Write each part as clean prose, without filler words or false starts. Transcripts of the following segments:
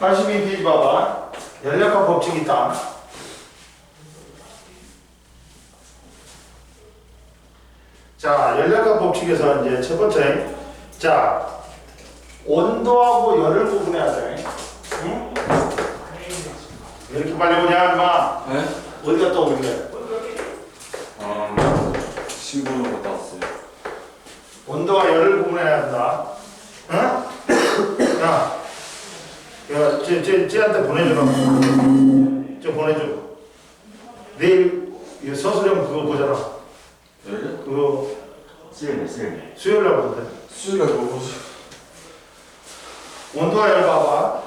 82페이지 봐봐. 열역학 법칙이 있다. 자, 열역학 법칙에서 이제 첫 번째, 자, 온도하고 열을 구분해야 돼. 응? 왜 이렇게 빨리 오냐, 임마? 네? 어디 갔다 오길래? 친구로 갔다 왔어요. 온도와 열을 구분해야 한다. 응? 야, 쟤한테 보내주라고. 저 보내줘. 내일 서술형 그거 보잖아. 열려? 그거 수요일. 수요일 날 보던데. 수요일에 뭐 보지? 온도와 열 봐봐.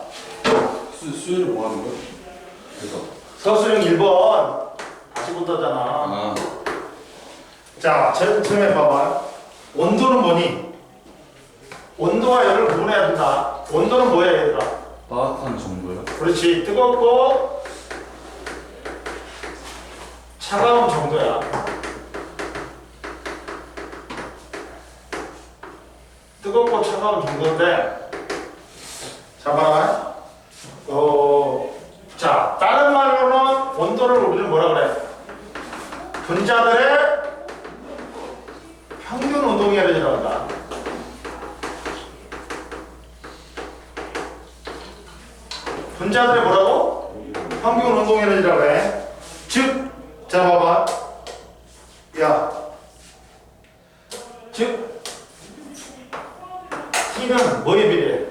수요일에 뭐 하는 거야? 그래서 서술형 1번 다시 본다잖아. 자, 처음에 봐봐. 온도는 뭐니? 온도와 열을 구분해야 된다. 온도는 뭐야, 얘들아? 따뜻한 정도요? 그렇지. 뜨겁고 차가운 정도야. 뜨겁고 차가운 정도인데, 자, 봐라. 자, 다른 말로는 온도를 우리는 뭐라 그래? 분자들의 평균 운동 에너지라고 한다. 분자들의 뭐라고? 평균 운동 에너지라고 해. 즉, 자 봐봐. 야, 즉 T는 뭐에 비례해?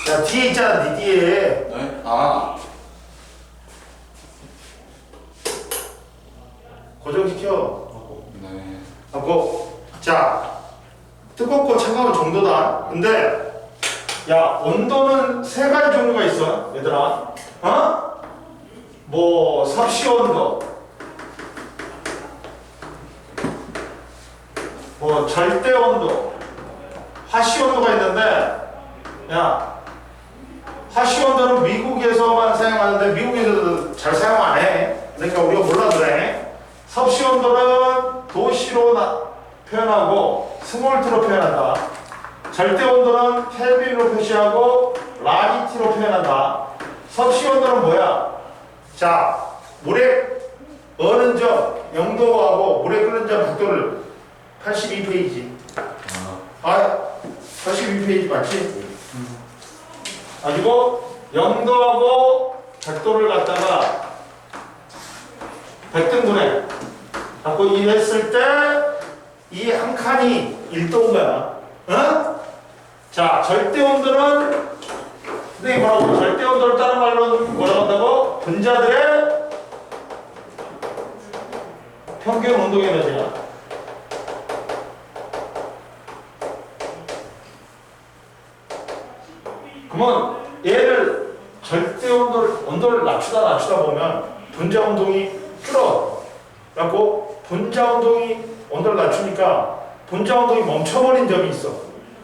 야, 뒤에 있잖아, 네 뒤에. 네? 고정시켜. 네. 하고, 자, 뜨겁고 차가운 정도다. 근데, 야, 온도는 세 가지 종류가 있어, 얘들아. 어? 뭐, 섭씨 온도, 뭐, 절대 온도, 화씨 온도가 있는데, 야, 화씨 온도는 미국에서만 사용하는데, 미국에서도 잘 사용 안 해. 그러니까 우리가 몰라도 돼. 섭씨 온도는 도시로 표현하고 스몰트로 표현한다. 절대 온도는 켈빈으로 표시하고 라니티로 표현한다. 섭씨 온도는 뭐야? 자, 물에 어는 점 0도하고 물에 끓는 점 100도를 82페이지. 82페이지 맞지? 가지고 0도하고 100도를 갖다가 100등분해 갖고 이랬을 때 이 한 칸이 1도인 거야. 어? 자, 절대 온도는 선생님 뭐라고? 절대 온도를 다른 말로는 뭐라고 한다고? 분자들의 평균 운동 에너지야. 그러면 얘를 절대 온도를 낮추다 보면 분자 운동이 줄어. 그래갖고 분자 운동이 온도를 낮추니까 분자 운동이 멈춰버린 점이 있어.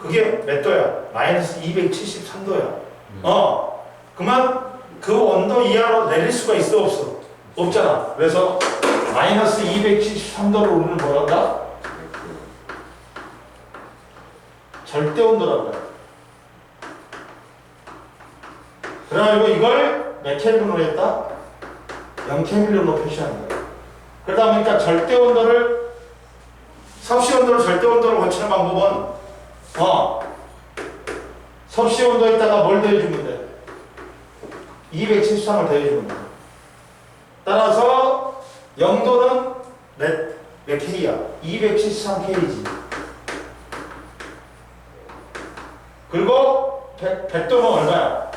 그게 몇 도야? 마이너스 273도야. 그러면 그 온도 이하로 내릴 수가 있어, 없어? 없잖아. 그래서 마이너스 273도를 우리는 뭐라 한다? 절대 온도라고 해. 그래가지고 이걸 몇 켈빈으로 했다? 0켈빈으로 표시하는 거야. 그러다 보니까 절대 온도를, 섭씨 온도를 절대 온도로 고치는 방법은, 섭씨 온도에다가 뭘 더해주면 돼? 273을 더해주면 돼. 따라서 0도는 몇 K야? 273K지. 그리고 100도는 얼마야?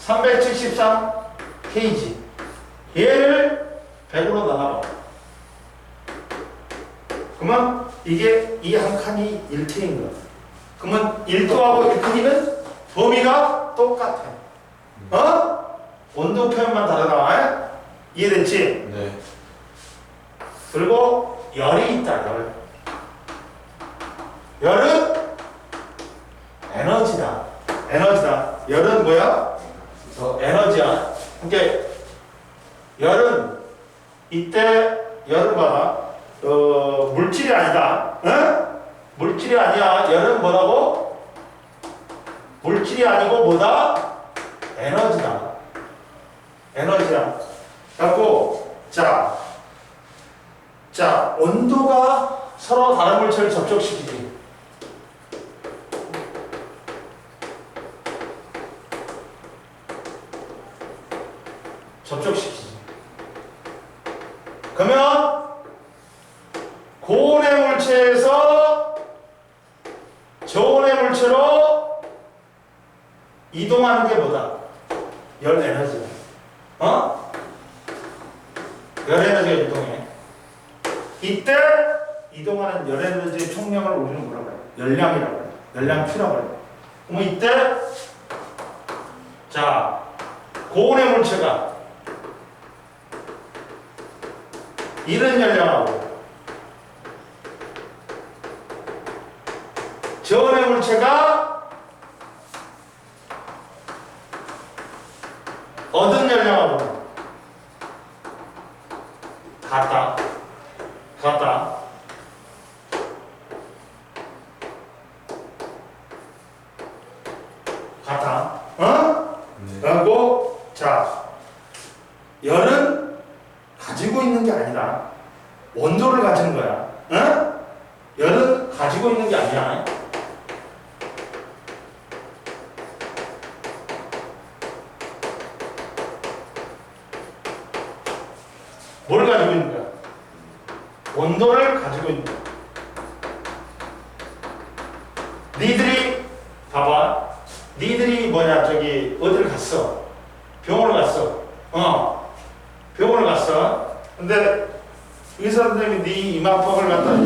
373Kg. 얘를 100으로 나눠봐. 그러면 이게 이 한 칸이 1K인 거야. 그러면 1도하고 1K는 범위가 똑같아. 온도 표현만 다르다. 이해됐지? 네. 그리고 열이 있다, 열. 열은 에너지다. 열은 뭐야? 에너지야. 그러니까 열은 이때 열을 봐라. 물질이 아니다. 물질이 아니야. 열은 뭐라고? 물질이 아니고 뭐다? 에너지다. 에너지야. 갖고 자 온도가 서로 다른 물체를 접촉시키지. 접촉시키지. 그러면 고온의 물체에서 저온의 물체로 이동하는 게 뭐다? 열 에너지야. 어? 열 에너지가 이동해. 이때 이동하는 열 에너지의 총량을 우리는 뭐라고 해요? 열량이라고 해요. 열량 P라고 해요. 그럼 이때 자 고온의 물체가 이런 열량하고 저온의 물체가 얻은 열량하고 같다. 어? 그리고 자 열은 가지고 있는 게 아니라 온도를 가지는 거야. 어? 열은 가지고 있는 게 아니야. 뭘 가지고 있는 거야? 온도를 가지고 있는 거야. 니들이 봐봐. 니들이 뭐냐 저기 어딜 갔어? 병원을 갔어. 병원을 갔어. 근데 의사 선생님이 네 이마법을 갖다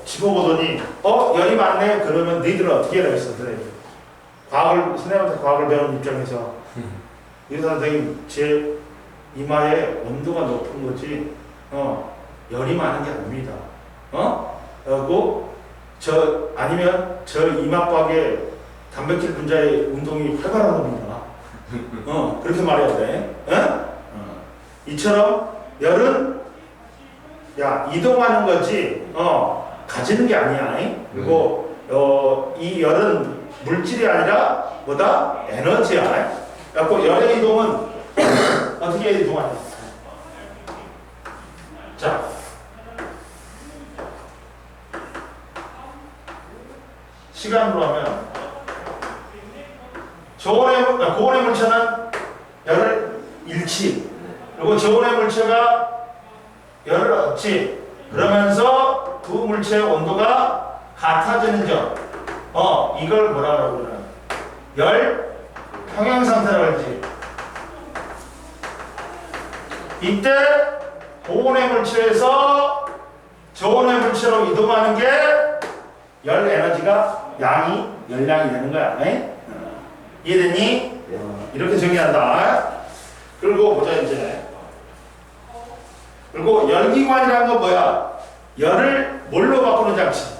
짚어보더니 열이 많네. 그러면 니들은 어떻게 해야 되겠어? 선생님한테 과학을 배우는 입장에서 의사 선생님 제 이마에 온도가 높은 거지 열이 많은 게 아닙니다. 그리고 아니면 저 이마박에 단백질 분자의 운동이 활발한 겁니다. 그렇게 말해야 돼. 이처럼 열은 이동하는 거지 가지는 게 아니야. 그리고 이 열은 물질이 아니라 뭐다? 에너지야. 그래서 열의 이동은 어떻게 이동하냐? 자, 시간으로 하면 고온의 물체는 열을 잃지. 그리고 저온의 물체가 열을 얻지. 그러면서 두 물체의 온도가 같아지는 점. 이걸 뭐라고 그러나? 열 평형 상태라고 하지. 이때 고온의 물체에서 저온의 물체로 이동하는 게 열 에너지가 열량이 되는 거야. 이해되니? 이렇게 정의한다. 그리고 보자 이제. 그리고 열기관이라는 건 뭐야? 열을 뭘로 바꾸는 장치?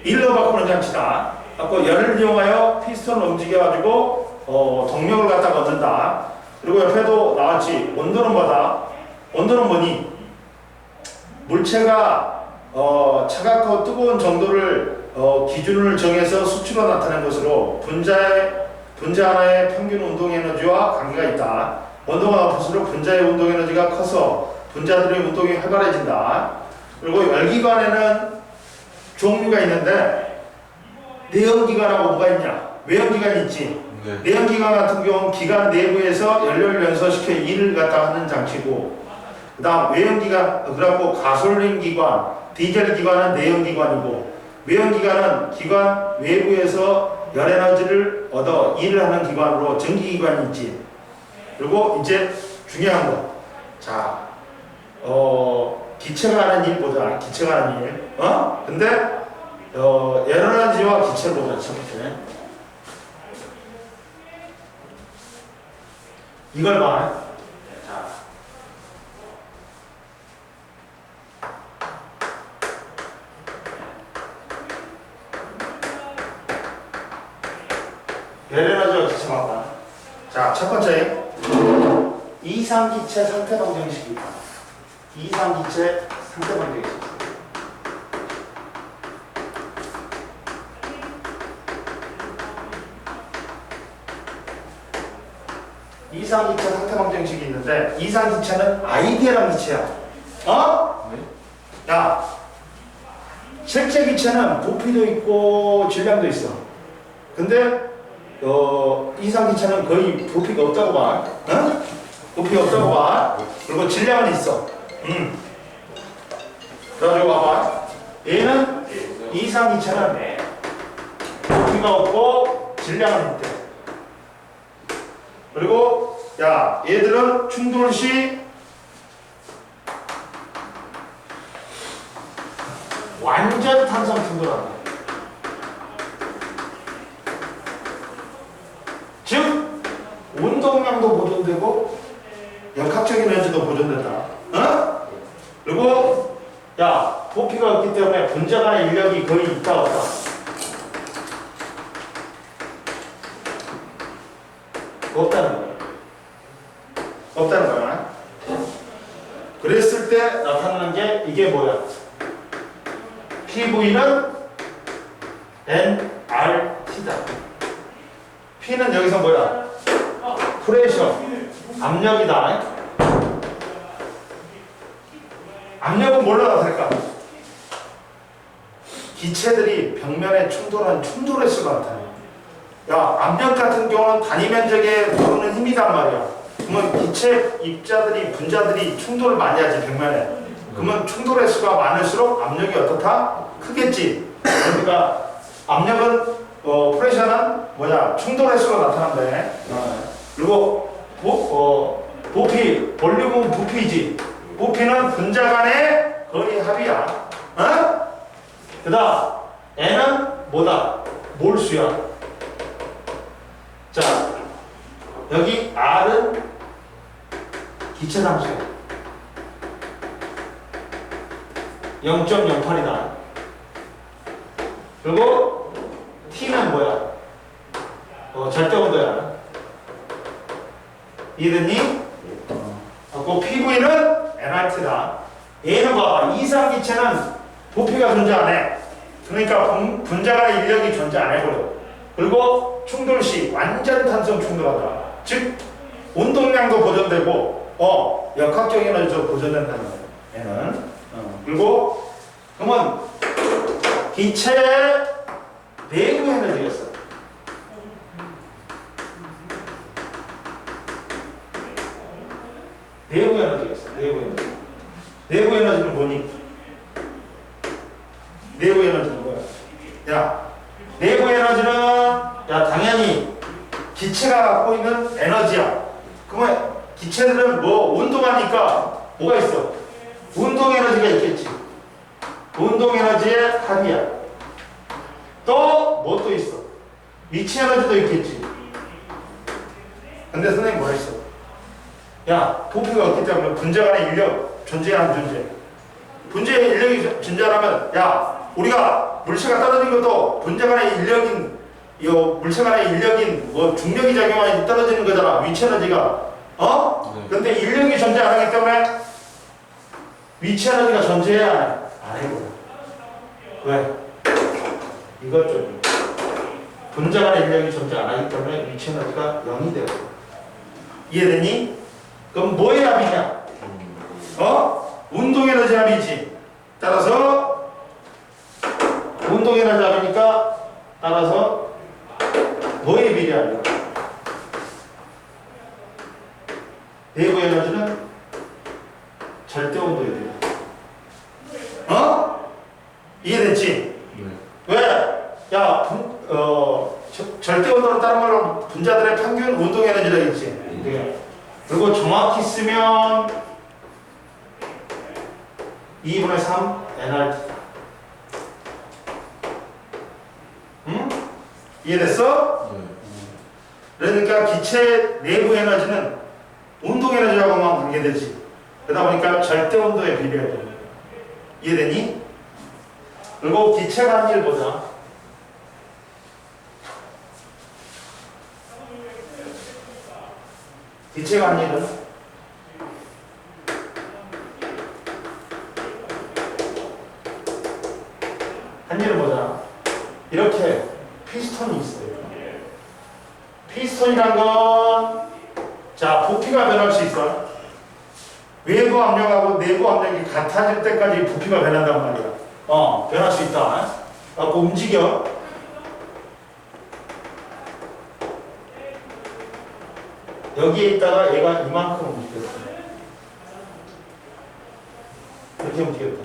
일로 바꾸는 장치다. 그래서 열을 이용하여 피스톤을 움직여가지고 동력을 갖다가 얻는다. 그리고 옆에도 나왔지. 온도는 뭐다? 온도는 뭐니? 물체가 차갑고 뜨거운 정도를 기준을 정해서 수치로 나타낸 것으로 분자 하나의 평균 운동 에너지와 관계가 있다. 온도가 높을수록 분자의 운동 에너지가 커서 분자들의 운동이 활발해진다. 그리고 열기관에는 종류가 있는데 내연기관하고 뭐가 있냐? 외연기관이 있지. 네. 내연기관 같은 경우는 기관 내부에서 연료를 연소시켜 일을 갖다 하는 장치고, 그 다음 외연기관, 그래갖고 가솔린 기관, 디젤 기관은 내연기관이고, 외연기관은 기관 외부에서 열에너지를 얻어 일을 하는 기관으로 전기기관이 있지. 그리고 이제 중요한 거. 자, 기체가 하는 일 보자. 기체가 하는 일. 근데, 열에너지와 기체를 보자. 첫 번째. 이걸 봐. 자. 열에너지와 기체 봐봐. 자, 첫 번째. 이상기체 상태 방정식이 있다. 이상기체 상태 방정식. 이상기체 상태방정식이 있는데 이상기체는 아이디어란 기체야. 어? 네? 야, 실제 기체는 부피도 있고 질량도 있어. 근데 이상기체는 거의 부피가 없다고 봐. 어? 부피가 없다고 봐. 그리고 질량은 있어. 그래가지고 봐봐. 얘는 이상기체는 부피가 없고 질량은 있대. 그리고 야, 얘들은 충돌 시 완전 탄성 충돌한다. 즉 운동량도 보존되고 역학적인 에너지도 보존된다. 어? 그리고 야, 부피가 없기 때문에 분자 간의 인력이 거의 있다 없다. 없다는 거야. 없다는 거야. 그랬을 때 나타나는 게 이게 뭐야? PV는 nRT다. P는 여기서 뭐야? 프레셔, 압력이다. 압력은 뭘로 나타날까? 기체들이 벽면에 충돌한 충돌의 수가 나타나. 야, 압력 같은 경우는 단위 면적에 모르는 힘이단 말이야. 그러면 기체 입자들이 분자들이 충돌을 많이 하지 벽면에. 그러면 충돌의 수가 많을수록 압력이 어떻다? 크겠지. 그러니까 압력은 프레셔는 뭐냐? 충돌의 수가 나타난대. 그리고 부피, 볼륨은 부피지. 부피는 분자 간의 거리 합이야. 어? 그 다음 N은 뭐다? 몰수야. 자, 여기 R은 기체 상수야. 0.08이다. 그리고 T는 뭐야? 절대 온도야. 이해됐니? 그 PV는 nRT다. 얘는 봐봐. 이상 기체는 부피가 존재 안 해. 그러니까 분자 간의 인력이 존재 안 해버려. 그리고 충돌 시 완전 탄성 충돌하다. 즉 운동량도 보존되고 역학적인 에너지도 보존된다는 거야. 얘는. 그리고 그러면 기체의 내부 에너지가 있어. 내부 에너지가 있어. 내부 에너지. 내부 에너지는 뭐니? 내부 에너지는 뭐야? 야, 내부 에너지는 당연히 기체가 갖고 있는 에너지야. 그러면 기체들은 뭐 운동하니까 뭐가 있어? 운동 에너지가 있겠지. 운동 에너지의 합이야. 또 뭐 또 있어? 위치 에너지도 있겠지. 근데 선생님 뭐 했어? 야, 부피가 없기 때문에 분자 간의 인력 존재하는 존재. 분자의 인력이 존재하면 야, 우리가 물체가 떨어진 것도 분자 간의 인력인 물체 간의 인력인 중력이 작용하니 떨어지는 거잖아. 위치 에너지가. 네. 근데 인력이 존재 안 하기 때문에 위치 에너지가 존재해야 안 해. 왜? 이것 좀. 분자 간의 인력이 존재 안 하기 때문에 위치 에너지가 0이 되고. 이해되니? 그럼 뭐의 합이냐? 운동 에너지 합이지. 따라서 운동 에너지 합이니까 따라서 뭐의 비례합니까? 내부 에너지는 절대 온도에 돼요. 이해됐지? 네. 왜? 야, 절대 온도는 다른 말로 분자들의 평균 운동 에너지라겠지. 네. 그리고 정확히 쓰면 2분의 3 nRT. 응? 이해됐어? 네. 그러니까 기체 내부 에너지는 운동 에너지하고만 관계되지. 그러다 보니까 절대 온도에 비례해. 이해되니? 그리고 기체가 한 일 보자. 기체가 한 일은 한 일은 보자. 이렇게 피스톤이 있어요. 피스톤이란 건 자, 부피가 변할 수 있어. 외부 압력하고 내부 압력이 같아질 때까지 부피가 변한단 말이야. 변할 수 있다. 갖고 움직여. 여기에 있다가 얘가 이만큼 움직였어. 이렇게 움직였다.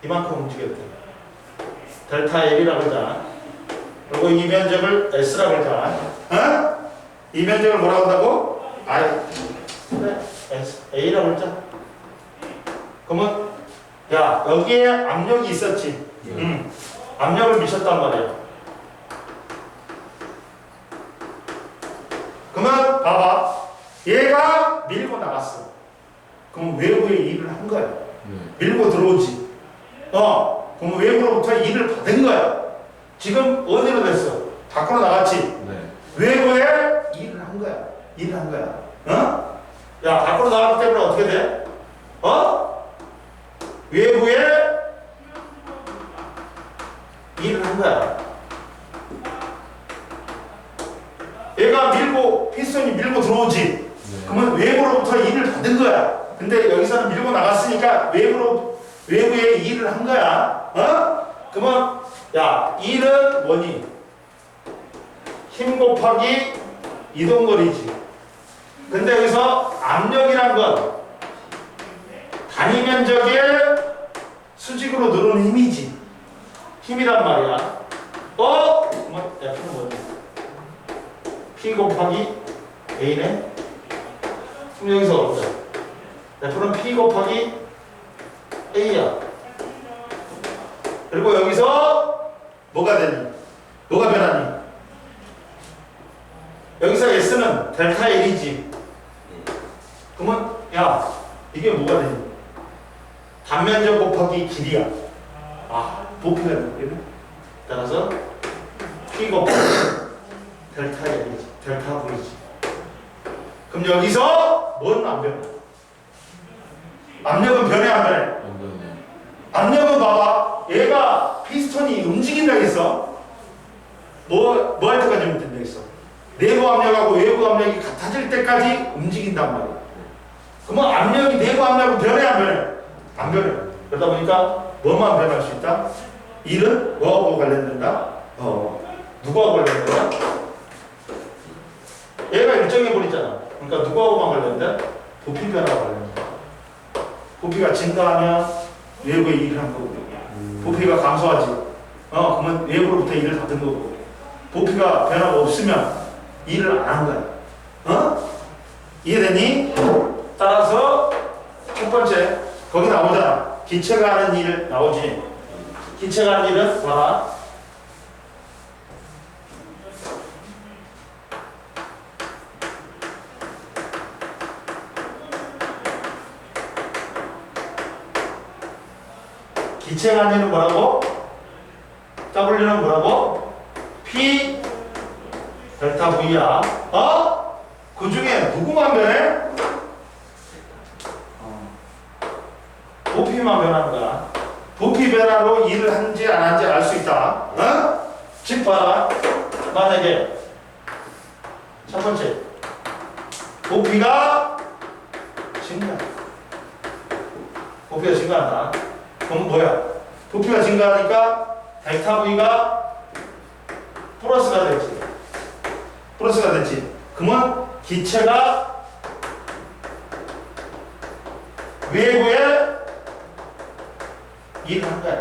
이만큼 움직였다. 델타 L이라고 하자. 그리고 이 면적을 S라고 하자. 이 면적을 뭐라고 한다고? A라고 하자. 그러면 야, 여기에 압력이 있었지. 압력을 미쳤단 말이야. 그러면 봐봐. 얘가 밀고 나갔어. 그럼 외부에 일을 한 거야. 밀고 들어오지. 그럼 외부로부터 일을 받은 거야. 지금 어디로 됐어? 밖으로 나갔지. 외부에 일을 한 거야. 일을 한 거야. 야, 밖으로 나갔기 때문에 어떻게 돼? 외부에 일을 한 거야. 얘가 피스톤이 밀고 들어오지. 그러면 외부로부터 일을 받은 거야. 근데 여기서는 밀고 나갔으니까 외부에 일을 한 거야. 그러면 야, 일은 뭐니? 힘 곱하기 이동거리지. 근데 여기서 압력이란 건 단위 면적의 수직으로 누르는 힘이지. 힘이란 말이야. 그러면 F는 뭐니? P 곱하기 A네? 그럼 여기서 어때? F는 P 곱하기 A야. 그리고 여기서 뭐가 되니? 뭐가 변하니? 여기서 S는 델타 L이지. 그러면 야, 이게 뭐가 되니? 단면적 곱하기 길이야. 부피가 되겠네. 따라서 P 곱하기 델타 L이지. 델타 V지. 그럼 여기서 뭔 안 변해? 압력은 변해 안 변해? 압력은 봐봐. 얘가 피스톤이 움직인다 했어. 뭐 할 때까지 움직인다 했어? 내부 압력하고 외부 압력이 같아질 때까지 움직인단 말이야. 그러면 압력이 내부 압력은 변해 안 변해? 안 변해. 그러다 보니까 뭐만 변할 수 있다? 일은 뭐하고 관련된다? 누구하고 관련된다? 얘가 일정해 버리잖아. 그러니까 누구하고만 관련돼? 부피 변화하고 관련돼. 부피가 증가하면 외부에 일을 한 거고, 부피가 감소하지. 그러면 외부로부터 일을 받은 거고, 부피가 변화가 없으면 일을 안 한 거야. 이해되니? 따라서 첫 번째 거기 나오잖아. 기체가 하는 일 나오지. 기체가 하는 일은 봐라. 기체가 하는 일은 뭐라고? W는 뭐라고? P 델타 V야. 그 중에 누구만 변해? 부피만 변하는 거야. 부피 변화로 일을 한지 안 한지 알 수 있다. 즉 봐라. 만약에 첫 번째 부피가 증가한다. 그럼 뭐야? 부피가 증가하니까 델타 V가 플러스가 됐지. 그러면 기체가 외부에 일을 한 거야.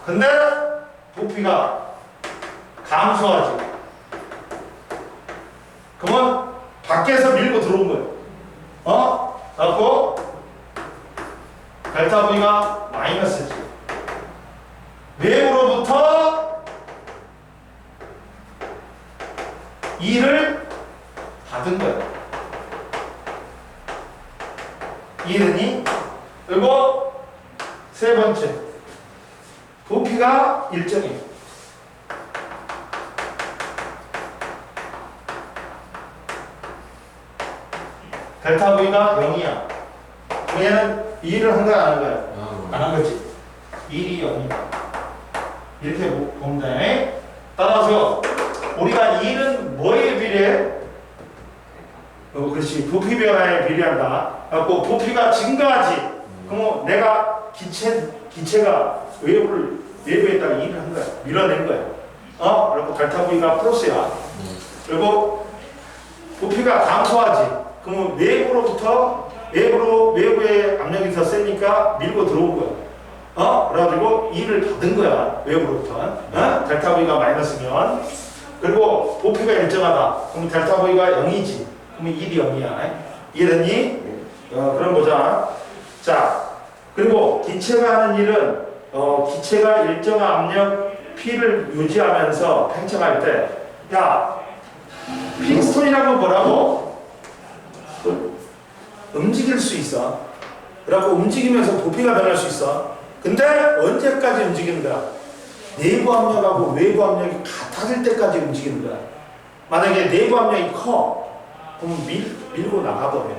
근데 부피가 감소하지. 그러면 밖에서 밀고 들어온 거예요. 그래갖고 델타 V가 마이너스지. 외부로부터 일을 받은 거야. 이해되니? 그리고 세 번째, 부피가 일정해. 델타 V가 0이야. 얘는 일을 한 거야, 안 한 거야? 안 한 거지. 1이 0이다. 이렇게 보면 돼. 따라서 우리가 E는 뭐에 비례해? 그렇지. 부피 변화에 비례한다. 그래갖고 부피가 증가하지. 그러면 내가 기체가 외부에다가 E를 한 거야. 밀어낸 거야. 그리고 델타 V가 플러스야. 그리고 부피가 감소하지. 그러면 외부의 압력이 더 세니까 밀고 들어온 거야. 그래가지고 E를 받은 거야. 외부로부터. 델타 V가 마이너스면. 그리고 부피가 일정하다. 그럼 델타 V가 0이지. 그러면 1이 0이야. 이해됐니? 그럼 보자. 자, 그리고 기체가 하는 일은 기체가 일정한 압력 P를 유지하면서 팽창할 때, 야, 픽스톤이라는 건 뭐라고? 움직일 수 있어. 그래갖고 움직이면서 부피가 변할 수 있어. 근데 언제까지 움직이는 거야? 내부 압력하고 외부 압력이 같아질 때까지 움직이는 거야. 만약에 내부 압력이 커, 그럼 밀고 나가버려.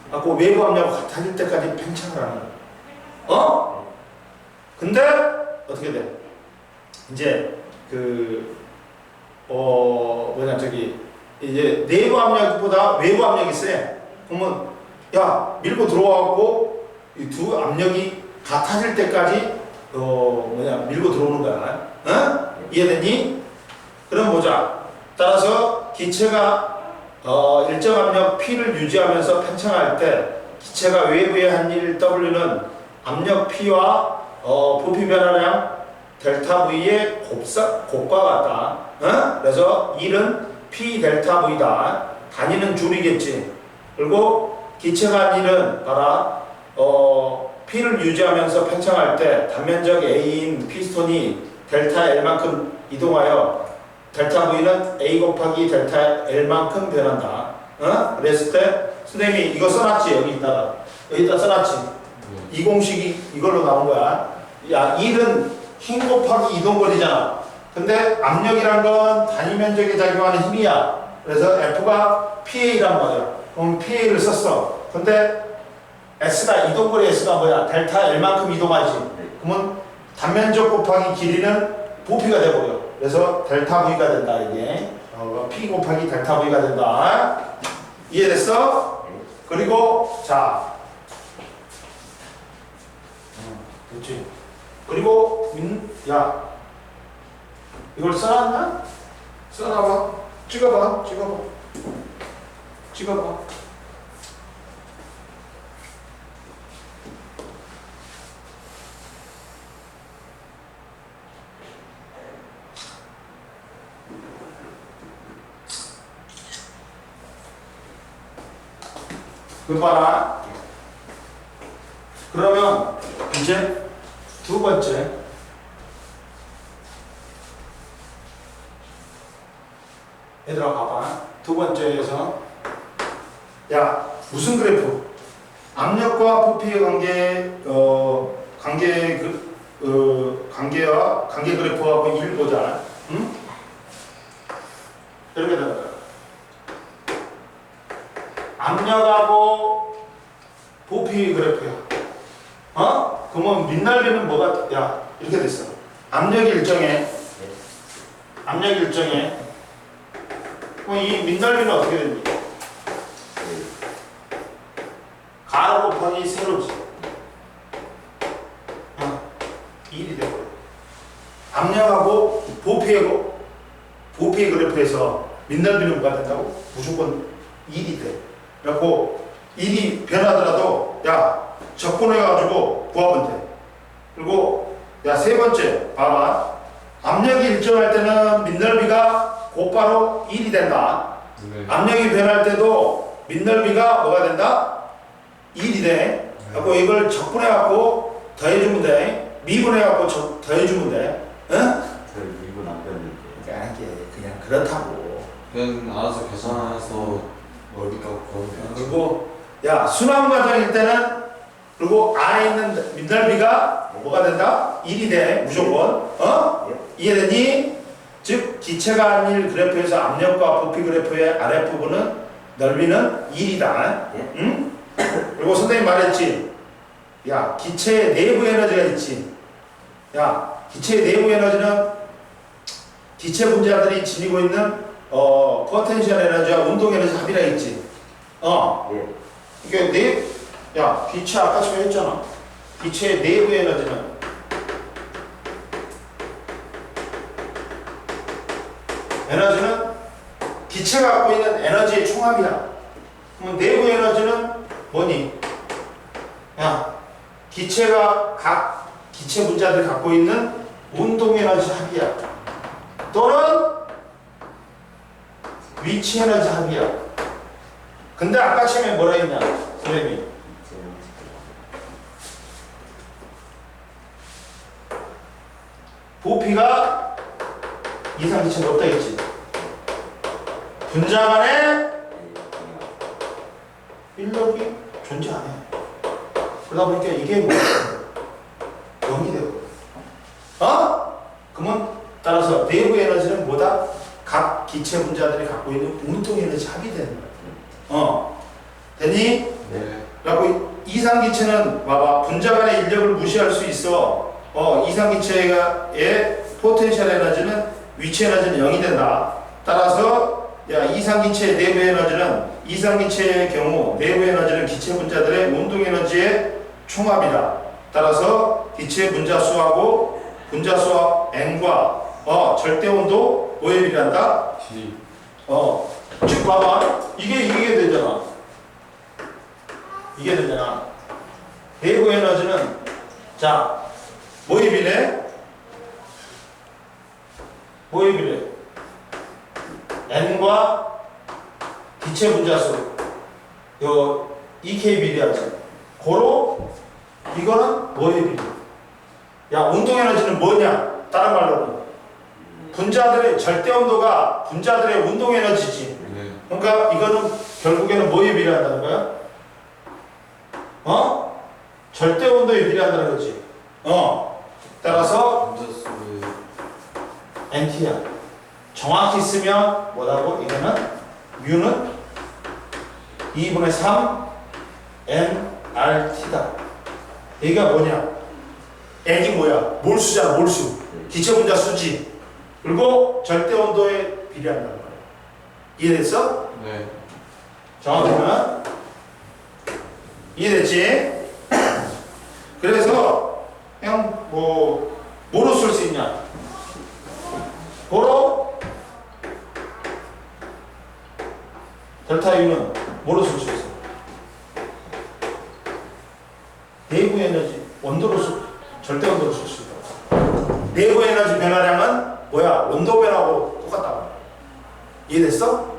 그래갖고 외부 압력하고 같아질 때까지 팽창을 하는 거야. 근데 어떻게 돼? 이제 이제 내부 압력보다 외부 압력이 세. 그러면 야, 밀고 들어와갖고 이 두 압력이 같아질 때까지 밀고 들어오는 거야. 이해되니? 그럼 보자. 따라서 기체가 일정 압력 P를 유지하면서 팽창할 때 기체가 외부에 한 일 W는 압력 P와 부피 변화량 델타 V의 곱과 같다. 그래서 1은 P 델타 V다. 단위는 줄이겠지. 그리고 기체가 한 일은 봐라. P를 유지하면서 팽창할 때 단면적 A인 피스톤이 델타 L만큼 이동하여 델타 V는 A 곱하기 델타 L만큼 변한다. 그랬을 때 선생님이 이거 써놨지. 여기다 써놨지. 이 공식이 이걸로 나온 거야. 야, 1은 힘 곱하기 이동거리잖아. 근데 압력이란 건 단위 면적에 작용하는 힘이야. 그래서 F가 PA란 말이야. 그럼 PA를 썼어. 근데 S가 이동거리 S가 뭐야? 델타 L만큼 이동하지. 그러면 단면적 곱하기 길이는 부피가 돼버려. 그래서 델타 V가 된다. 이게 P 곱하기 델타 V가 된다. 이해됐어? 그리고 자, 그렇지. 그리고 야, 이걸 써놨나? 써놔봐. 찍어봐. 그 봐라. 그러면 이제 두 번째. 얘들아 봐봐. 두 번째에서 야, 무슨 그래프? 압력과 부피의 관계 그래프하고 1 보자. 응? 이렇게 되는 거야. 압력하고 부피 그래프야. 그러면 민날비는 뭐가, 야, 이렇게 됐어. 압력이 일정해. 그럼 이 민날비는 어떻게 됩니까? 가로 곱하기 세로지. 1이 되고. 압력하고 부피의 그래프에서 민날비는 뭐가 된다고? 무조건 1이 돼. 그래갖고 1이 변하더라도 야, 적분해가지고 구하면 돼. 그리고 야, 세 번째 봐봐. 압력이 일정할 때는 민넓이가 곧바로 1이 된다. 네. 압력이 변할 때도 민넓이가 뭐가 된다? 1이 돼. 그래갖고 이걸 적분해갖고 더해주면 돼. 미분해갖고 더해주면 돼. 응? 저 미분 안 되는데. 그냥 그렇다고. 그냥 알아서 계산해서 어디가 그러면 그리고 야, 순환 과정일 때는 그리고 안에 있는 민넓이가 뭐가 된다? 1이 돼. 무조건. 이해되니? 즉 기체가 한 일 그래프에서 압력과 부피 그래프의 아랫부분은 넓이는 1이다. 응? 그리고 선생님 말했지. 야, 기체의 내부 에너지가 있지. 야, 기체의 내부 에너지는 기체 분자들이 지니고 있는 포텐셜 에너지와 운동 에너지 합이라 했지. 예. 이게 야, 기체 아까 전에 했잖아. 기체의 내부 에너지는 기체가 갖고 있는 에너지의 총합이야. 그럼 내부 에너지는 뭐니? 야, 기체가 각 기체 분자들이 갖고 있는 운동 에너지 합이야. 또는 위치 에너지 합이야. 근데 아까 처음에 뭐라 했냐? 선생님이 부피가 이상기체가 없다 했지. 분자 간에 인력이 존재 안 해. 그러다 보니까 이게 뭐 0이 되고. 그러면 따라서 내부 에너지는 뭐다? 각 기체 분자들이 갖고 있는 운동 에너지 합이 되는 거야. 되니? 네. 라고 이상기체는 봐봐. 분자 간의 인력을 무시할 수 있어. 이상기체의 포텐셜 에너지는 위치 에너지는 0이 된다. 따라서 야, 이상기체의 내부 에너지는 이상기체의 경우 내부 에너지는 기체 분자들의 운동 에너지의 총합이다. 따라서 기체 분자 수하고 분자 수와 n과 절대 온도 뭐에 비례한다? G. 즉 봐봐. 이게 되잖아. 이게 되잖아. 내부 에너지는 자 뭐에 비례? 뭐에 비례? n과 기체 분자수 요 EK 비례하지. 고로 이거는 뭐에 비례? 야, 운동 에너지는 뭐냐? 다른 말로는 분자들의 절대 온도가 분자들의 운동 에너지지. 네. 그러니까 이거는 결국에는 뭐에 비례한다는 거야? 절대 온도에 비례한다는 거지. 따라서 분자수의 NT야. 정확히 쓰면 뭐라고? 이거는 U는 2분의 3 nRT다. 얘가 뭐냐? n이 뭐야? 몰수잖아, 몰수. 기체 분자 수지. 그리고 절대 온도에 비례한다는 거야. 이해됐어? 네. 정확히는 이해됐지? 그래서 그냥 뭐로 쓸 수 있냐? 고로 델타 U는 뭐로 쓸 수 있어? 내부 에너지 온도로 절대 온도로 쓸 수 있다. 내부 에너지 변화량은 뭐야? 온도 변화하고 똑같다. 이해됐어?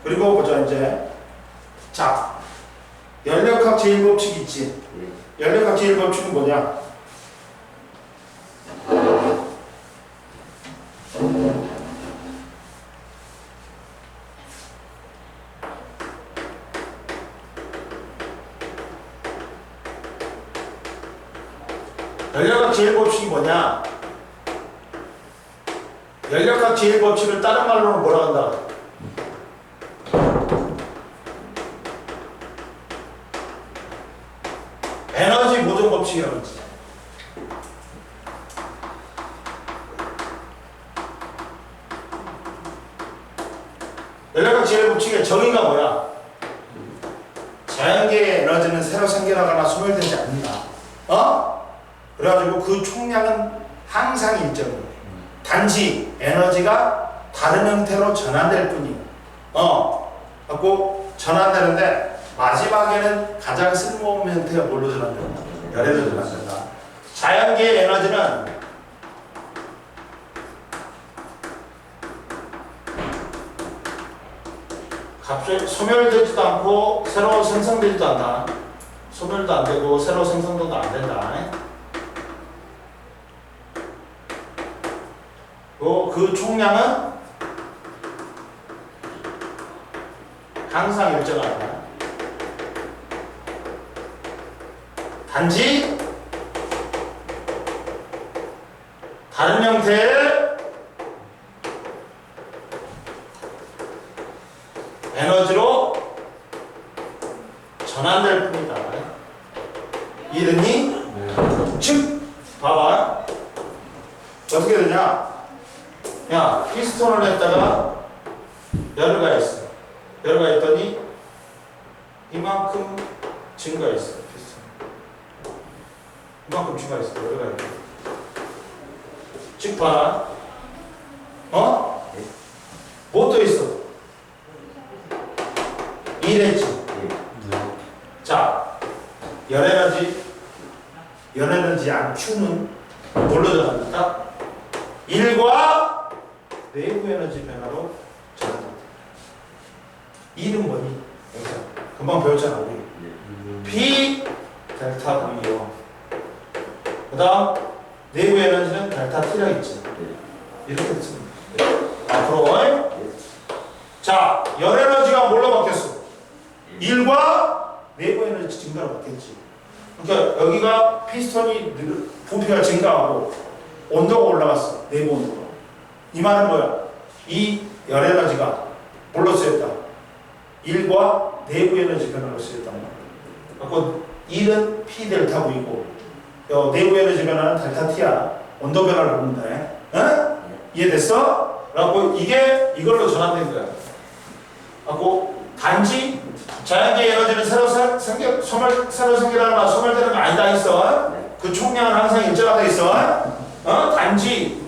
그리고 보자 이제. 자, 연력학 제1법칙 있지? 연력학 제1법칙은 뭐냐? 연력학 제1법칙이 뭐냐? 연력학 제1법칙을 다른 말로는 뭐라 한다? 에너지 보존 법칙이라고 했지. 연력학 제1법칙의 정의가 뭐야? 자연계의 에너지는 새로 생겨나거나 소멸되지 않는다. 그래가지고 그 총량은 항상 일정이에요. 단지 에너지가 다른 형태로 전환될 뿐이에요. 갖고 전환되는데 마지막에는 가장 쓸모없는 형태가 뭘로 전환된다? 열애로 전환된다. 자연계의 에너지는 갑자기 소멸되지도 않고 새로 생성되지도 않나. 소멸도 안 되고 새로 생성도 안 된다. 그 총량은 항상 일정하다. 단지 다른 형태의 에너지로 전환될 뿐이다. 이해됐니? 네. 즉, 봐봐. 어떻게 되냐? 야, 피스톤을 했다가 열을 가했어. 열을 가했더니 이만큼 증가했어. 피스톤. 이만큼 증가했어. 열을 가했더니. 즉 봐라. 어? 뭐 또 있어? 이랬지. 자, 열에너지 양축은 뭘로 들어갑니까? 1과 내부 에너지 변화로 전환됩니다. 1은 뭐니? 여기서 금방 배웠잖아 우리. P 델타 V요. 그 다음 내부 에너지는 델타 T라 있지. 이렇게 됐습니다. 앞으로 자, 열 에너지가 뭘로 바뀌었어? 1과 내부 에너지 증가로 바뀌었지. 그러니까 여기가 피스톤이 부피가 증가하고 온도가 올라갔어. 내부 온도가. 이 말은 뭐야? 이 열 에너지가 뭘로 쓰였다? 1과 내부 에너지 변화로 쓰였단 말이야. 그리고 1은 P 델타 V고 내부 에너지 변화는 델타 T야. 온도 변화를 보는다. 응? 이해됐어? 그래갖고 이걸로 전환된 거야. 그래갖고 단지 자연계 에너지는 새로 생겨나거나 소멸되는 거 아니다 했어. 그 총량은 항상 일정하다 했어. 단지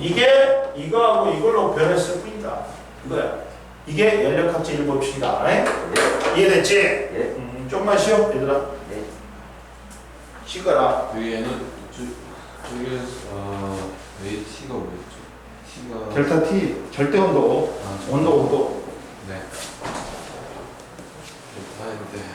이거하고 이걸로 변했을 뿐이다. 이거야. 이게 연력합체 일법칙이다. 이해됐지? 조금만 쉬어 얘들아. 쉬거라. 여기에는 저기 T가 뭐였죠? T가 델타 T 절대 온도, 온도. 네. 델타인데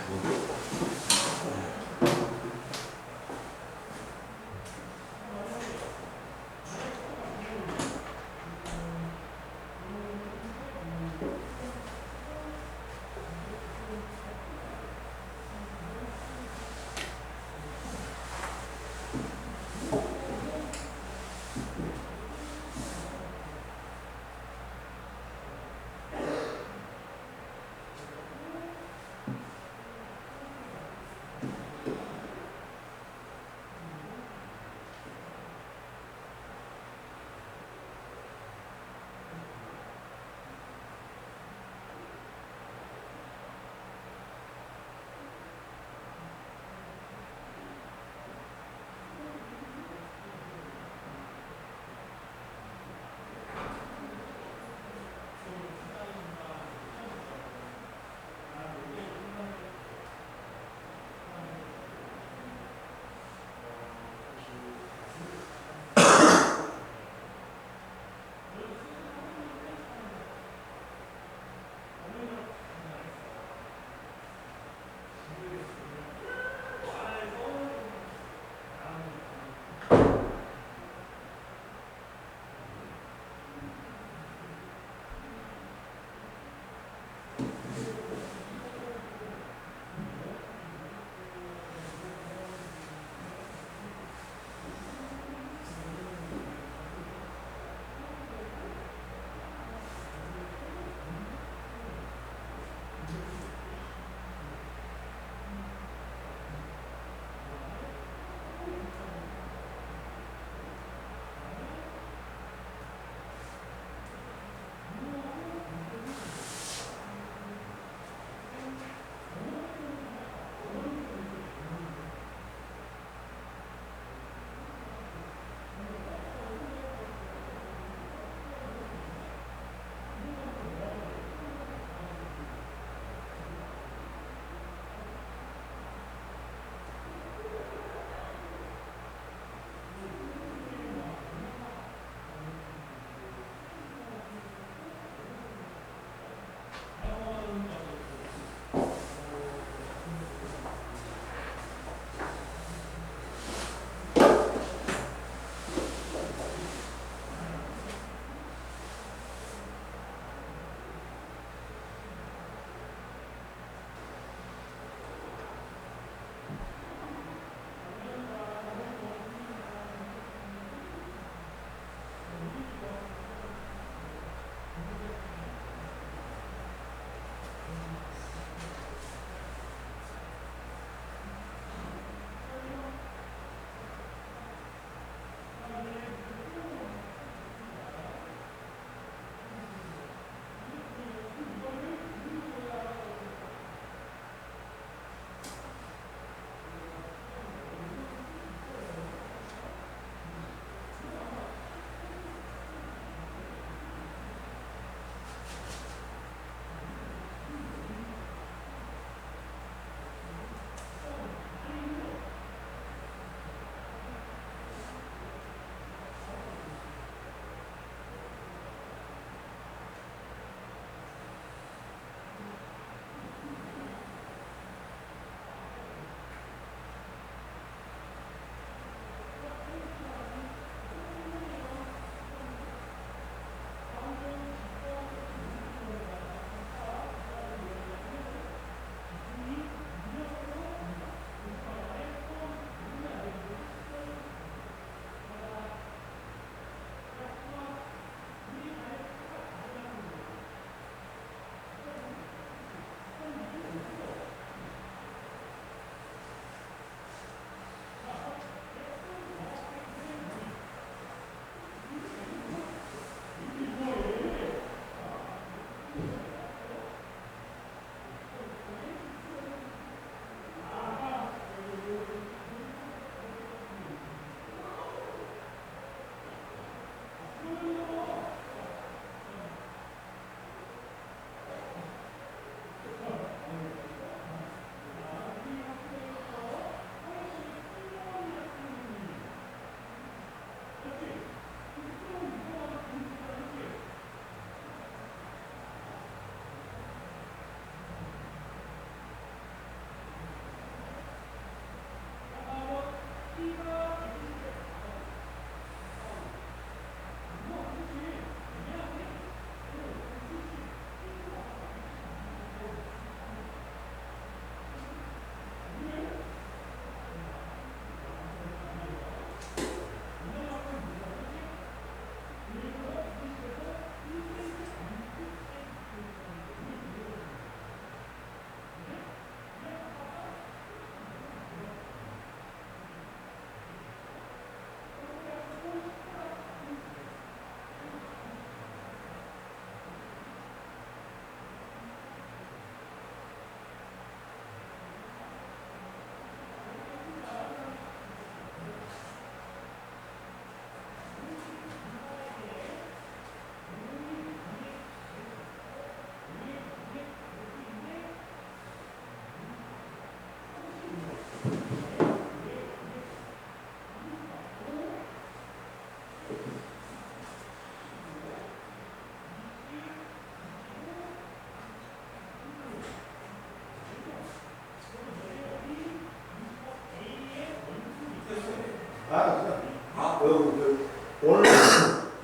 오늘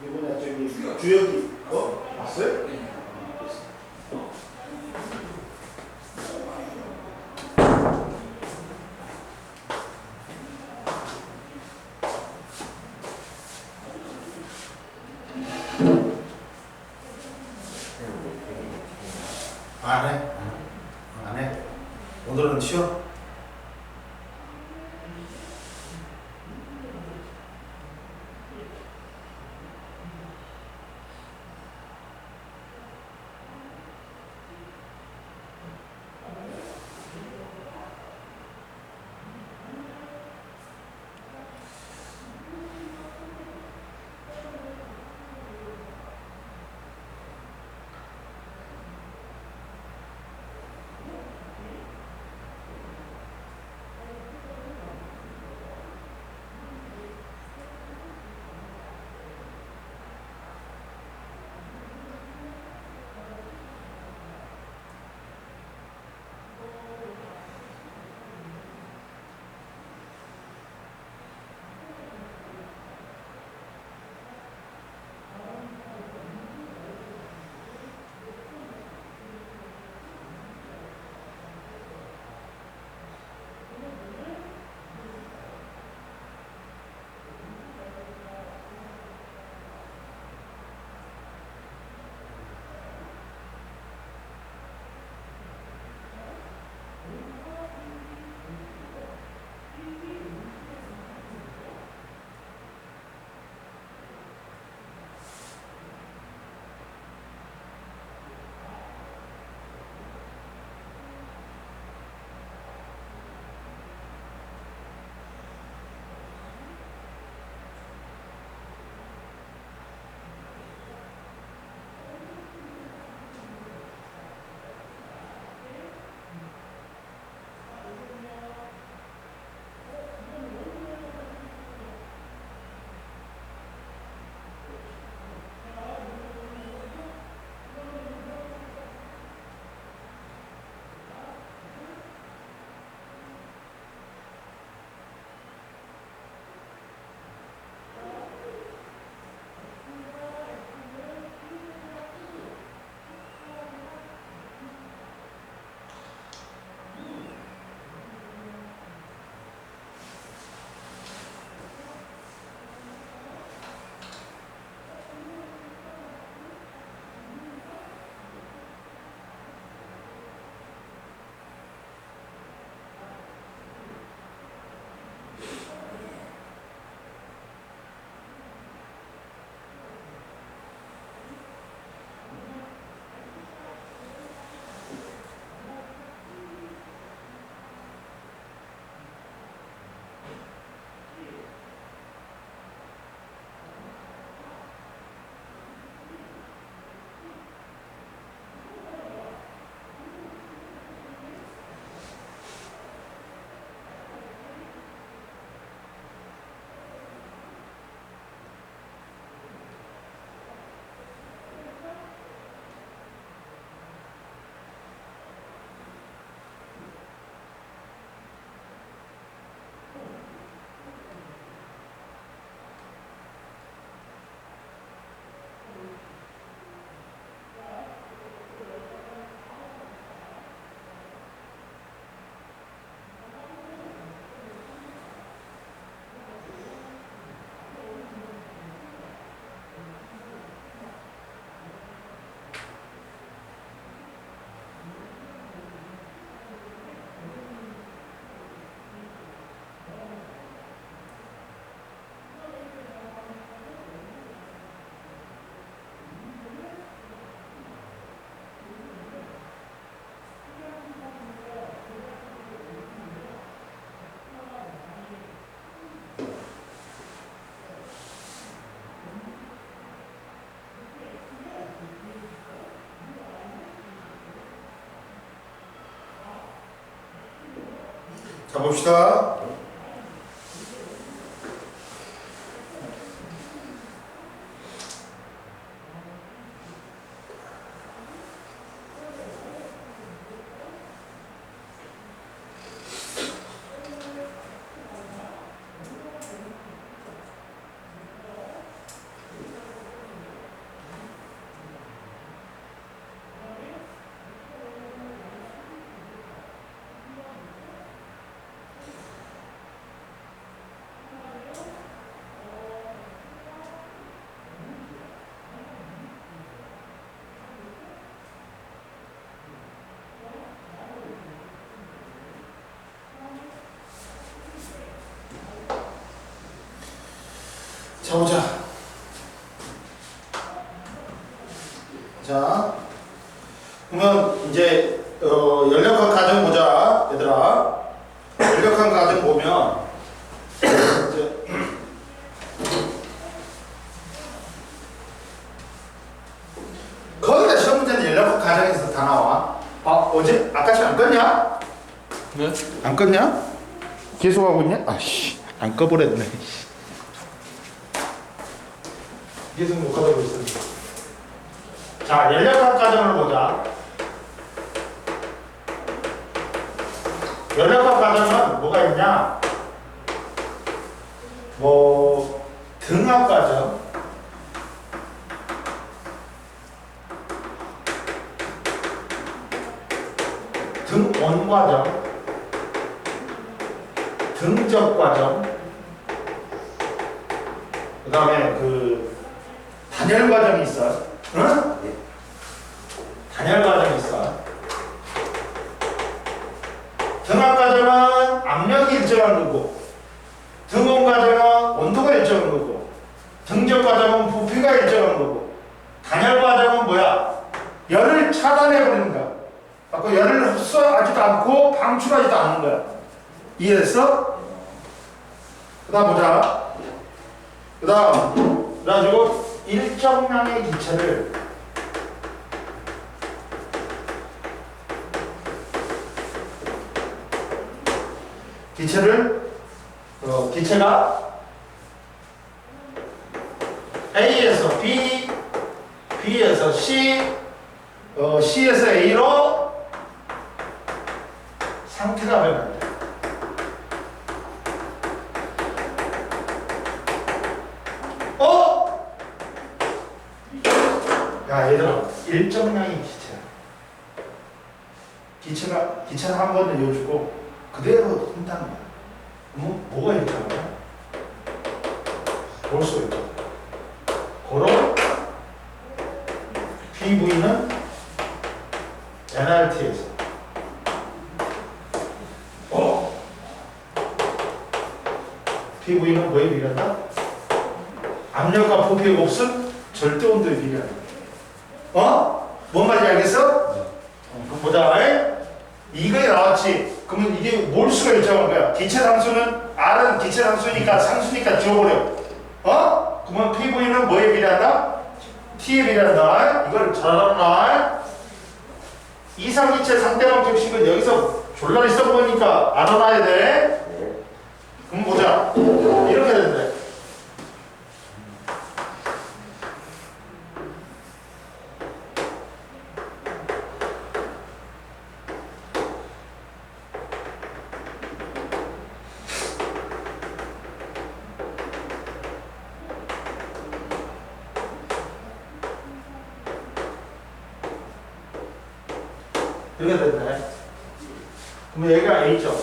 이번에 저기 주혁이 봤어요? 안 해? 안 해? 오늘은 쉬어? 자 봅시다. 자, 보자. 자, 그러면 이제 연력학 가정 보자, 얘들아. 연력학 가정 보면 이제 거의 다 시험 문제는 연력학 가정에서 다 나와. 어제 아까 시간 안 껐냐? 네? 안 껐냐? 계속 하고 있냐? 아씨, 안 꺼버렸네. 계속 녹화되고 있습니다. 자, 연력학 과정을 보자. 연력학 과정은 뭐가 있냐? 뭐 등합 과정, 등원 과정, 등적 과정, 그 다음에 그 단열 과정이 있어. 응? 단열 과정이 있어. 등합 과정은 압력이 일정한 거고, 등온 과정은 온도가 일정한 거고, 등적 과정은 부피가 일정한 거고, 단열 과정은 뭐야? 열을 차단해 버리는 거야. 아까 열을 흡수하지도 않고 방출하지도 않는 거야. 이해했어? 그 다음 보자. 그 다음 그래가지고 일정량의 기체가 A에서 B, B에서 C, C에서 A로 상태가 변한다. 야, 얘들아, 일정량의 기체는 한 번은 이어주고 그대로 한다는 거야. 뭐가 일정이야? 볼 수가 있죠. 고로 PV는 NRT에서 PV는 뭐에 비례한다? 압력과 부피의 곱셈 절대 온도에 비례한다. 뭔 말인지 알겠어? 그럼 보자. 이거에 나왔지. 그러면 이게 몰수가 일정한 거야. 기체 상수는 R은 기체 상수니까 상수니까 지워버려. 그러면 PV는 뭐에 비례한다? T에 비례한다. 이걸 잘 알아놔. 이상기체 상대방 적식은 여기서 졸라리 써보니까 알아놔야 돼. 그럼 보자. 이렇게 된대. 이렇게 됐네. 그럼 얘가 A점,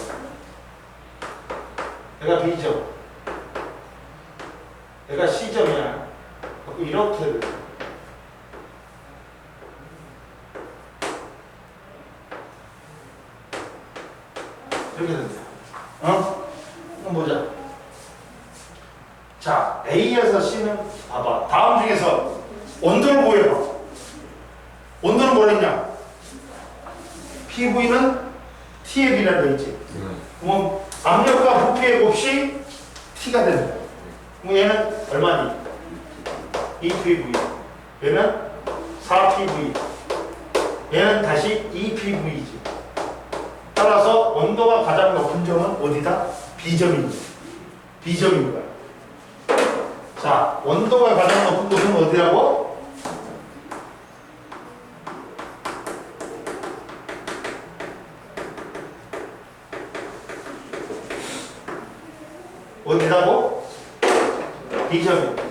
얘가 B점, 얘가 C점이야. 이렇게 돼. 이렇게 된다. 그럼 보자. 자, A에서 C는 봐봐. 다음 중에서 온도를 보여봐. 온도는 뭐랬냐? PV는 T에 비례한다 있지. 그럼 압력과 부피의 곱이 T가 된다. 그럼 얘는 얼마니? 2PV. 얘는 4PV. 얘는 다시 2PV지. 따라서 온도가 가장 높은 점은 어디다? B점입니다. B점인 거야. 자, 온도가 가장 높은 곳은 어디라고? 어디라고? B점입니다.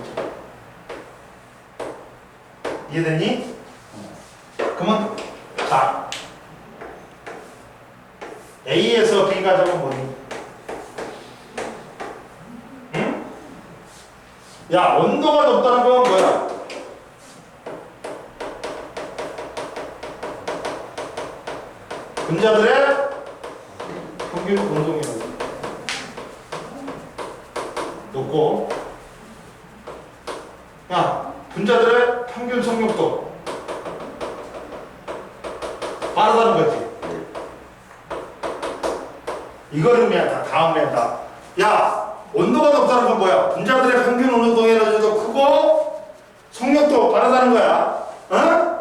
이해됐니? 그러면 자, A에서 B 가정은 뭐니? 응? 야, 온도가 높다는 건 뭐야? 분자들의 평균 운동이라고. 높고 야, 분자들의 평균 속력도 빠르다는 거지. 이거를 그냥 다음 낸다. 야, 온도가 높다는 건 뭐야? 분자들의 평균 운동 에너지도 크고 속력도 빠르다는 거야. 어?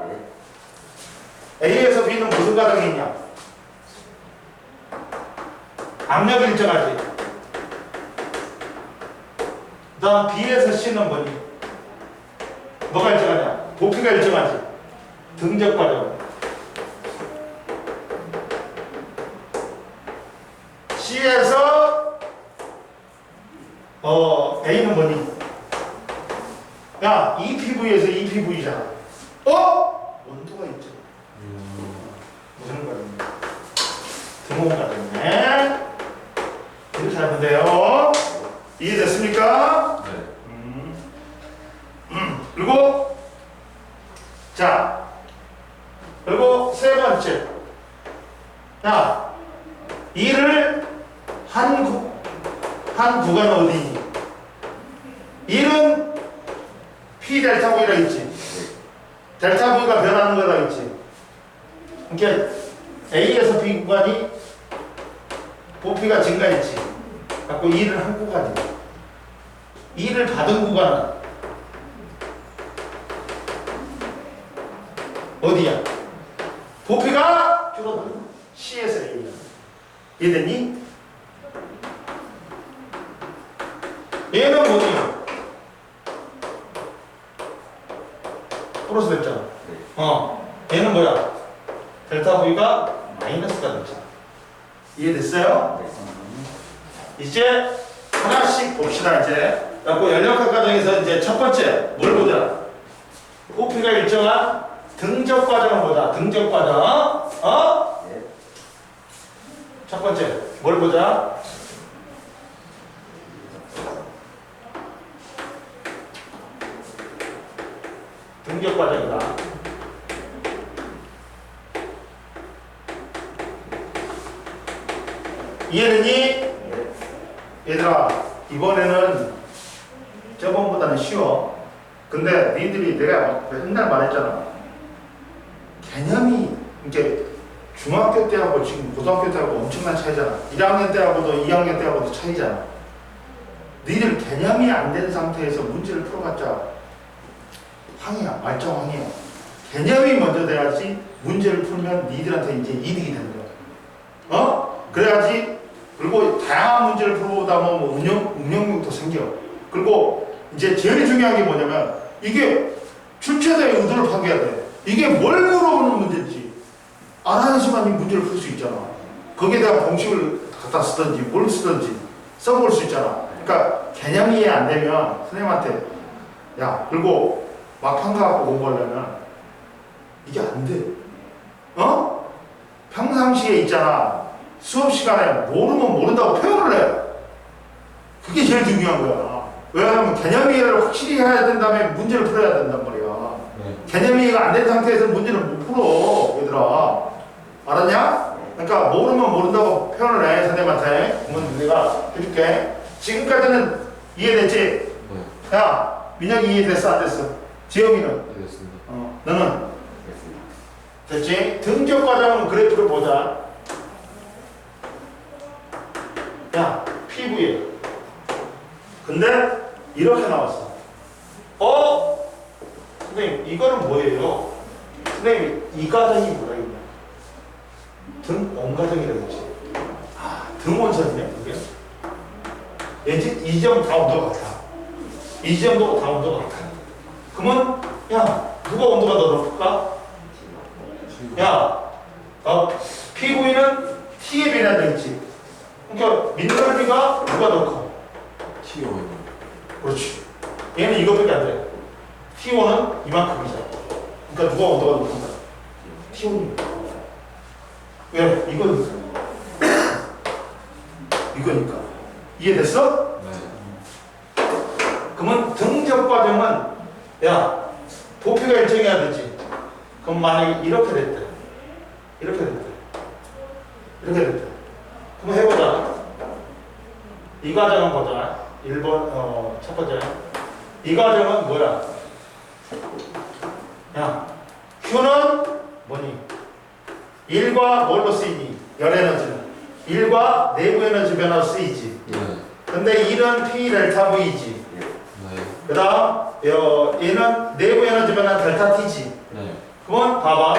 A에서 B는 무슨 과정이 있냐? 압력이 일정하지. 그 다음 B에서 C는 뭐니? 뭐가 일정하냐? 부피가 일정하지. 등적 과정. C에서 A는 뭐니? 야, EPV에서 EPV잖아. 온도가 있죠. 무슨 과정이야? 등온 과정이네. 이렇게 하면 돼요. 이해됐습니까? 그리고 자, 그리고 세 번째. 자, 이를 한 구간 어디니? 일은 P 델타 V라 있지. 델타 V가 변하는 거라 있지. 그러니까 A에서 B 구간이 부피가 증가했지. 갖고 일을 한 구간이야. 일을 받은 구간은 어디야? 부피가 줄어들어. C에서 A야. 이해됐니? 얘는 뭐니? 플러스 됐잖아. 얘는 뭐야? 델타 V가 마이너스가 됐잖아. 이해됐어요? 이제 하나씩 봅시다. 이제 그래갖고 연력학 과정에서 이제 첫 번째 뭘 보자? 부피가 일정한 등적 과정을 보자. 등적 과정. 첫 번째 뭘 보자? 등적 과정이다. 이해되니? 얘들아, 이번에는 저번보다는 쉬워. 근데 니들이 내가 맨날 말했잖아. 개념이 이게 중학교 때하고 지금 고등학교 때하고 엄청난 차이잖아. 1학년 때하고도 2학년 때하고도 차이잖아. 니들 개념이 안 된 상태에서 문제를 풀어봤자 황이야, 말짱황이야. 개념이 먼저 돼야지 문제를 풀면 니들한테 이제 이득이 되는 거야. 그래야지. 그리고 다양한 문제를 풀어보다 보면 뭐 응용력도 생겨. 그리고 이제 제일 중요한 게 뭐냐면 이게 출제자의 의도를 파악해야 돼. 이게 뭘 물어보는 문제인지 알아야지만 이 문제를 풀 수 있잖아. 거기에 대한 공식을 갖다 쓰든지 뭘 쓰든지 써볼 수 있잖아. 그러니까 개념이 이해 안 되면 선생님한테 야, 그리고 막판 가갖고 공부하려면 이게 안 돼. 평상시에 있잖아. 수업 시간에 모르면 모른다고 표현을 해. 그게 제일 중요한 거야. 왜냐하면 개념 이해를 확실히 해야 된다면 문제를 풀어야 된단 말이야. 개념 이해가 안 된 상태에서 문제를 못 풀어, 얘들아. 알았냐? 그러니까 모르면 모른다고 표현을 해, 선생님한테. 그러면 내가 해줄게. 지금까지는 이해됐지? 야, 민혁이 이해됐어, 안 됐어? 지영이는? 됐습니다. 너는? 됐지? 등적 과정은 그래프를 보자. 야, PV에. 근데 이렇게 나왔어. 선생님, 이거는 뭐예요? 선생님, 이 과정이 뭐라 했냐? 등온 과정이라고 했지. 등온선이네, 그게? 왠지 이 점 다 온도가 같아. 이 점도 다 온도가 같아. 그러면, 야, 누가 온도가 더 높을까? 야, PV는 T에 비례되어 있지. 그러니까 민널비가 누가 더 커? T5. 그렇지. 얘는 이것밖에 안 돼. T1은 이만큼이잖아. 그러니까 누가 온도가 높은가? T1이니까. 왜? 이거니까. 이거니까. 이해됐어? 네. 그러면 등적 과정은 야, 부피가 일정해야 되지. 그럼 만약에 이렇게 됐대. 이렇게 됐대. 이렇게 됐대. 그럼 해보자. 이 과정은 보자. 1번, 첫 번째. 이 과정은 뭐야? 야, Q는 뭐니? 1과 뭘로 쓰이니? 열 에너지는 1과 내부 에너지 변화로 쓰이지. 네. 근데 1은 P 델타 V지. 네. 그 다음 얘는 내부 에너지 변화 델타 T지. 네. 그러면 봐봐.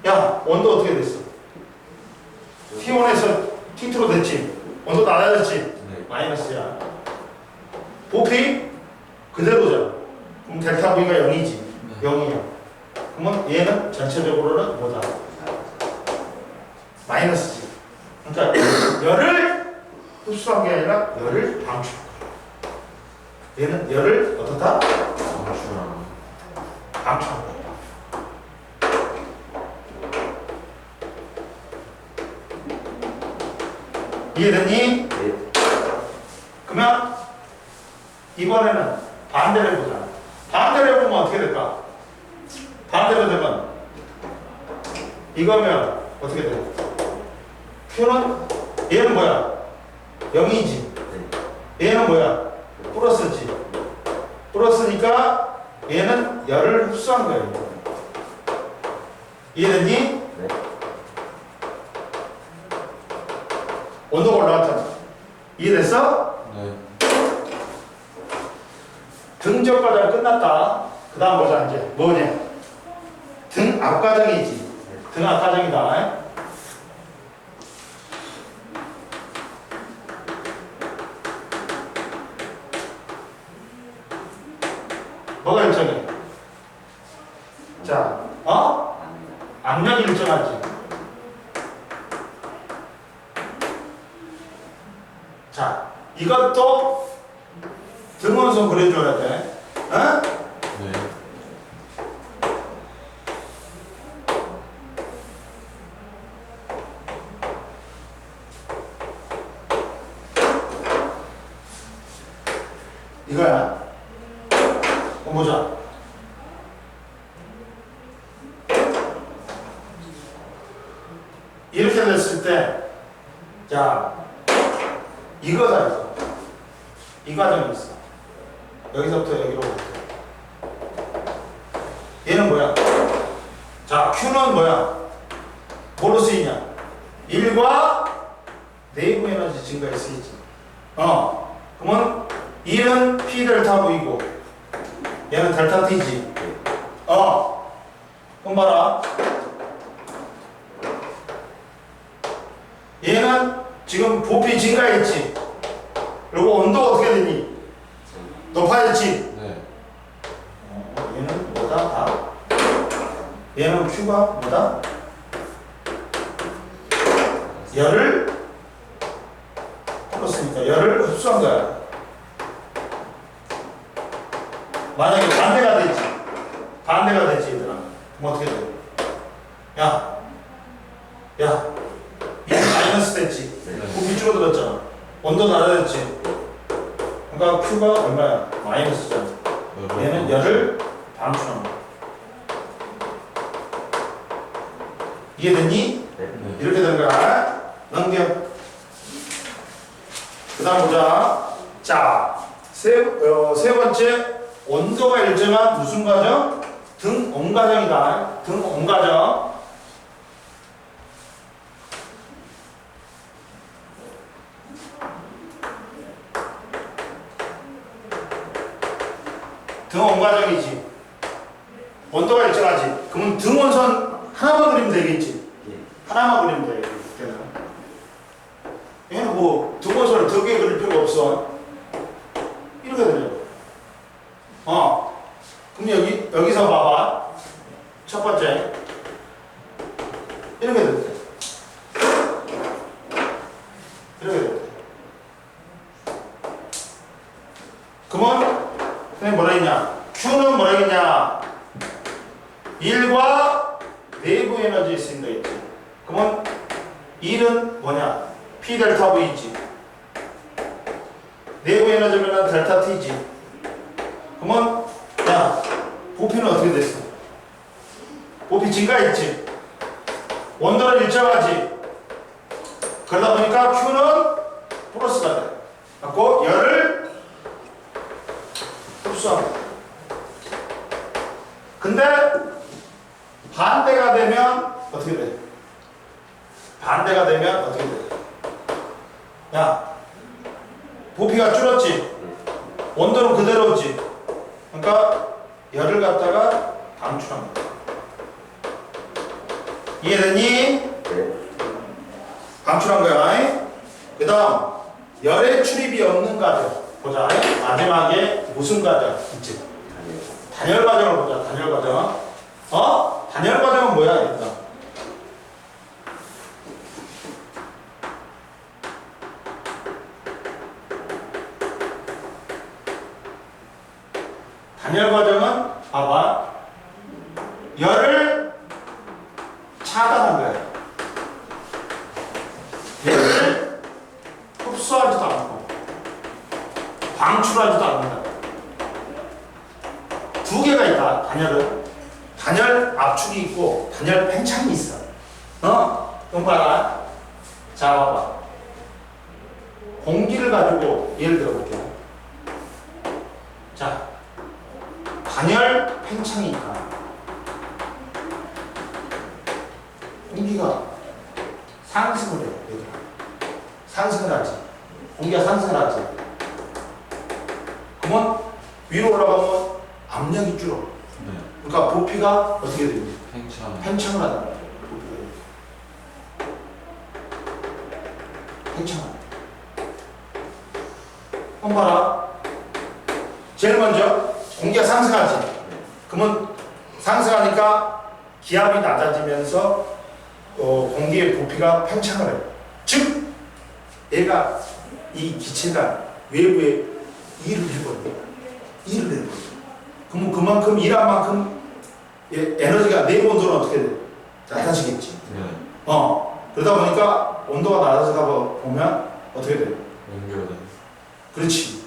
야, 온도 어떻게 됐어? T1에서 T2로 됐지. 온도 낮아졌지. 네. 마이너스야. 부피 그대로잖아. 그럼 델타 V가 0이지. 0이야. 그러면 얘는 전체적으로는 뭐다? 마이너스지. 그러니까 열을 흡수한 게 아니라 열을 방출한 거야. 얘는 열을 어떻다? 방출한 거야. 이해됐니? 네. 그러면 이번에는 반대로 해보자. 반대로 해보면 어떻게 될까? 반대로 되면 이거면 어떻게 돼? Q는 얘는 뭐야? 0이지. 얘는 뭐야? 플러스지. 플러스니까 얘는 열을 흡수한 거예요. 이해됐니? 네. 온도가 올라갔잖아. 이해됐어? 네. 등적 과정 끝났다. 그 다음 보자 이제 뭐냐? 등 앞 과정이지. 등 앞 과정이다. 뭐가 일정해? 자, 압력이 일정하지. 자, 이것도 등원선 그려줘야 돼. 어? 네. 이거야. 보자. 이렇게 됐을 때, 자, 이거다, 이거. 이 과정이 있어. 여기서부터 여기로. 얘는 뭐야? 자, Q는 뭐야? 뭐로 쓰이냐? 1과 내부 에너지 증가에 쓰이지. 그러면 1은 P 델타 V고, 얘는 델타 T지. 그럼 봐라. 얘는 지금 부피 증가했지. 그리고 온도가 어떻게 되니? 높아졌지. 네. 얘는 뭐다? 다? 얘는 Q가 뭐다? 열을 풀었으니까 열을 흡수한 거야. 만약에 반대가 되지 얘들아. 그럼 어떻게 돼? 야, 이 마이너스 됐지. 부피 줄어들었잖아. 온도 낮아졌지. 그러니까 Q가 얼마야? 마이너스잖아. 얘는 열을 방출한 거야. 이해됐니? 네. 이렇게 되는 거야. 넘겨. 그 다음 보자. 자, 세 번째. 온도가 일정한 무슨 과정? 등온 과정이다. 등온 과정. 등온 과정이지. 온도가 일정하지. 그러면 등온선 하나만 그리면 되겠지. 하나만 그리면 돼. 이때는. 얘는 뭐 등온선을 두 개 그릴 필요가 없어. 이렇게 되죠. 그럼 여기서 봐봐. 첫 번째. 이렇게 됐대. 이렇게 됐대. 그러면 선생님 뭐라 했냐? Q는 뭐라 했냐? 1과 내부 에너지에 쓰인다 했지. 그러면 1은 뭐냐? P 델타 V지. 내부 에너지면 델타 T지. 그러면 야, 부피는 어떻게 됐어? 부피 증가했지. 온도는 일정하지. 그러다 보니까 Q는 플러스가 돼. 갖고 열을 흡수합니다. 근데 반대가 되면 어떻게 돼? 반대가 되면 어떻게 돼? 야, 부피가 줄었지? 온도는 그대로지? 그러니까 열을 갖다가 방출한 거야. 이해됐니? 방출한 거야. 그 다음 열의 출입이 없는 과정 보자. 마지막에 무슨 과정 있지? 단열 과정을 보자. 단열 과정. 단열 과정은 뭐야? 일단 단열 과정은 봐봐. 열을 차단한 거야. 열을 흡수하지도 않고 방출하지도 않는다. 두 개가 있다. 단열은 단열 압축이 있고 단열 팽창이 있어. 그럼 봐라. 자, 봐봐. 공기를 가지고 예를 들어 볼게요. 자, 단열 팽창이 있다. 공기가 상승을 해. 상승을 하지. 공기가 상승을 하지. 그러면 위로 올라가면 압력이 줄어. 그러니까 부피가 어떻게 되니? 팽창을 한다. 팽창을. 한번 봐라. 제일 먼저 공기가 상승하지. 그러면 상승하니까 기압이 낮아지면서 공기의 부피가 팽창을 해요. 즉 얘가 이 기체가 외부에 일을 해버려요. 일을 해버려요. 그러면 그만큼 일한 만큼 에너지가 내부 온도는 어떻게 돼? 낮아지겠지. 그러다 보니까 온도가 낮아지다 보면 어떻게 돼? 그렇지.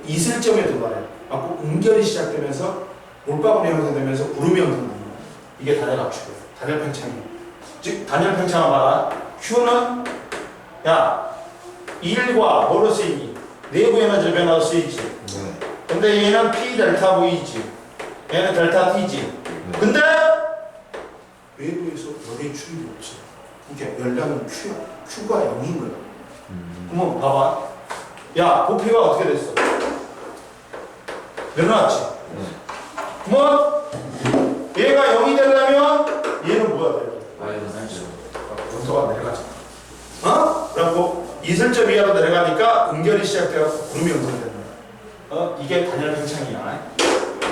이슬점에 들어가요. 응결이 시작되면서 물방울이 형성되면서 구름이 형성됩니다. 이게 단열 압축이에요. 단열 팽창이에요. 즉 단열 팽창을 말한 Q는 야 1과 뭐로 쓰이니? 내부 에너지 변화로 쓰이지. 근데 얘는 P 델타 V지. 얘는 델타 T지. 근데 외부에서 열의 출입이 없어. 그러니까 열량은 Q가 0인 거야. 그러면 봐봐. 야, 부피가 어떻게 됐어? 늘어났지? 그러면 얘가 0이 되려면 얘는 뭐야 돼? 온도가 내려가잖아. 그래갖고 이슬점 이하로 내려가니까 응결이 시작되어 구름이 형성되는 거야. 이게 단열 팽창이야.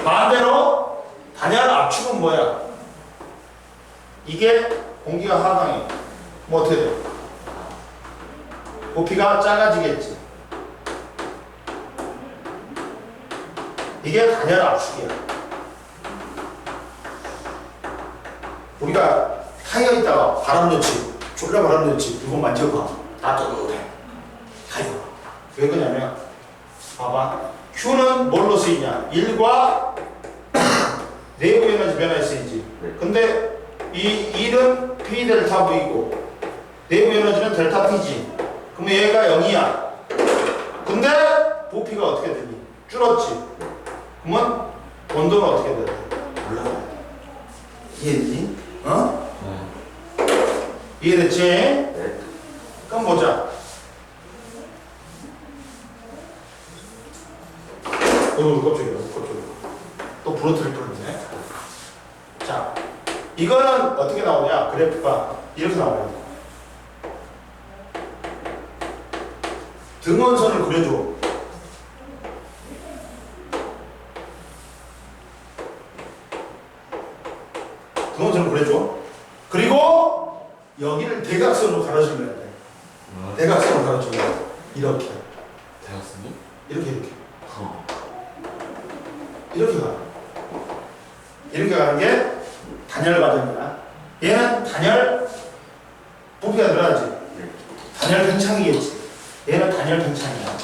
반대로 단열 압축은 뭐야? 이게 공기가 하강해. 뭐 어떻게 돼? 부피가 작아지겠지. 이게 단열 압축이야. 우리가 타이어 있다가 바람 넣지, 졸라 바람 넣지, 이거 만져봐. 따뜻해. 타이어. 왜 그러냐면, 봐봐. Q는 뭘로 쓰이냐? 1과 내부 에너지 변화에 쓰이지. 근데 이 1은 P 델타 V고, 내부 에너지는 델타 T지. 그러면 얘가 0이야. 근데 부피가 어떻게 되니? 줄었지. 그러면 온도는 어떻게 돼? 올라가야 돼. 이해됐니? 이해됐지? 네. 그럼 보자. 깜짝이야. 또 부러뜨릴 뻔했네. 자, 이거는 어떻게 나오냐? 그래프가 이렇게 나와요. 등원선을 그려줘. 등원선을 그려줘. 그리고 여기를 대각선으로 가로질러야 돼. 대각선으로 가로질러야 돼. 이렇게. 대학생이? 이렇게. 이렇게 가. 이렇게 가는 게 단열 과정이야. 얘는 단열 부피가 늘어나지. 단열 팽창이겠지. 얘는 단열 팽창이야.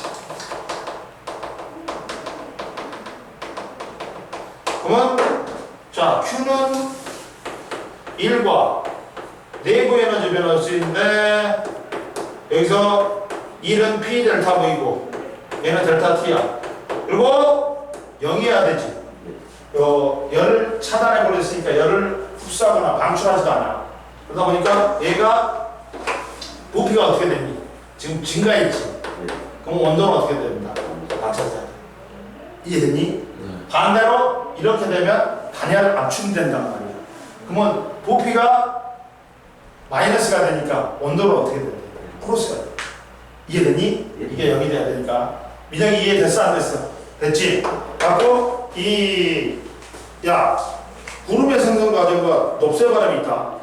그러면 자 Q는 1과 내부 에너지 변화 수인데 여기서 1은 P 델타 V고 얘는 델타 T야. 그리고 0이어야 되지. 열을 차단해 버렸으니까 열을 흡수하거나 방출하지도 않아. 그러다 보니까 얘가 부피가 어떻게 되니? 지금 증가했지. 그럼 온도는 어떻게 됩니다? 맞춰져야 돼. 이해됐니? 네. 반대로 이렇게 되면 단열 압축이 된단 말이야. 그러면 부피가 마이너스가 되니까 온도는 어떻게 돼? 플러스가 돼. 이해됐니? 이게 0이 돼야 되니까. 민영이 이해됐어 안 됐어? 됐지? 갖고 구름의 생성 과정과 높새 바람이 있다.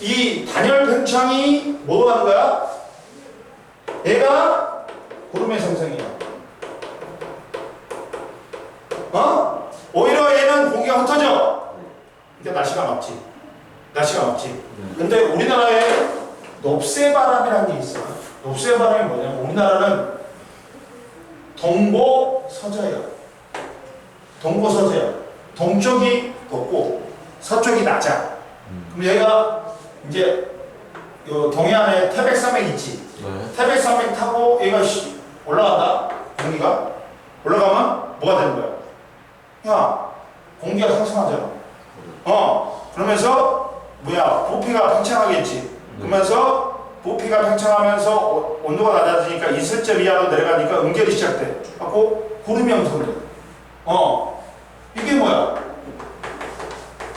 이 단열 팽창이 뭐 하는 거야? 얘가 구름의 생성이야. 오히려 얘는 공기가 흩어져. 그러니까 날씨가 맑지. 날씨가 맑지. 근데 우리나라에 높새 바람이라는 게 있어. 높새 바람이 뭐냐면 우리나라는 동고서저야. 동고서저야. 동쪽이 덥고 서쪽이 낮아. 그럼 얘가 이제 요 동해안에 태백산맥 있지. 네. 태백산맥 타고 얘가 올라간다. 공기가 올라가면 뭐가 되는 거야? 야, 공기가 상승하잖아. 그러면서 부피가 팽창하겠지. 그러면서 부피가 팽창하면서 온도가 낮아지니까 이슬점 이하로 내려가니까 음결이 시작돼. 갖고 구름이 형성돼. 이게 뭐야?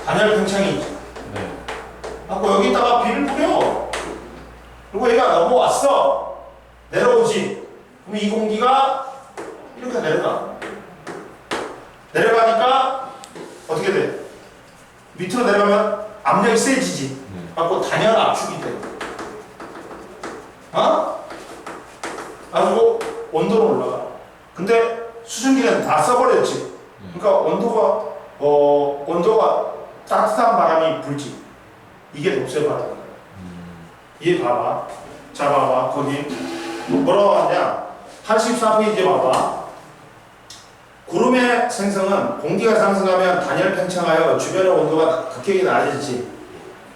단열 팽창이지. 네. 갖고 여기다가 비를 뿌려. 그리고 얘가 넘어왔어. 내려오지. 그럼 이 공기가 이렇게 내려가. 내려가니까 어떻게 돼? 밑으로 내려가면 압력이 세지지. 갖고 단열 압축이 돼. 가지고 온도는 올라가. 근데 수증기는 다 써버렸지. 그러니까 온도가 따뜻한 바람이 불지. 이게 높새 바람이야. 얘 봐봐. 자, 봐봐. 거기 뭐라고 하냐? 84페이지 봐봐. 구름의 생성은 공기가 상승하면 단열 팽창하여 주변의 온도가 급격히 낮아지지.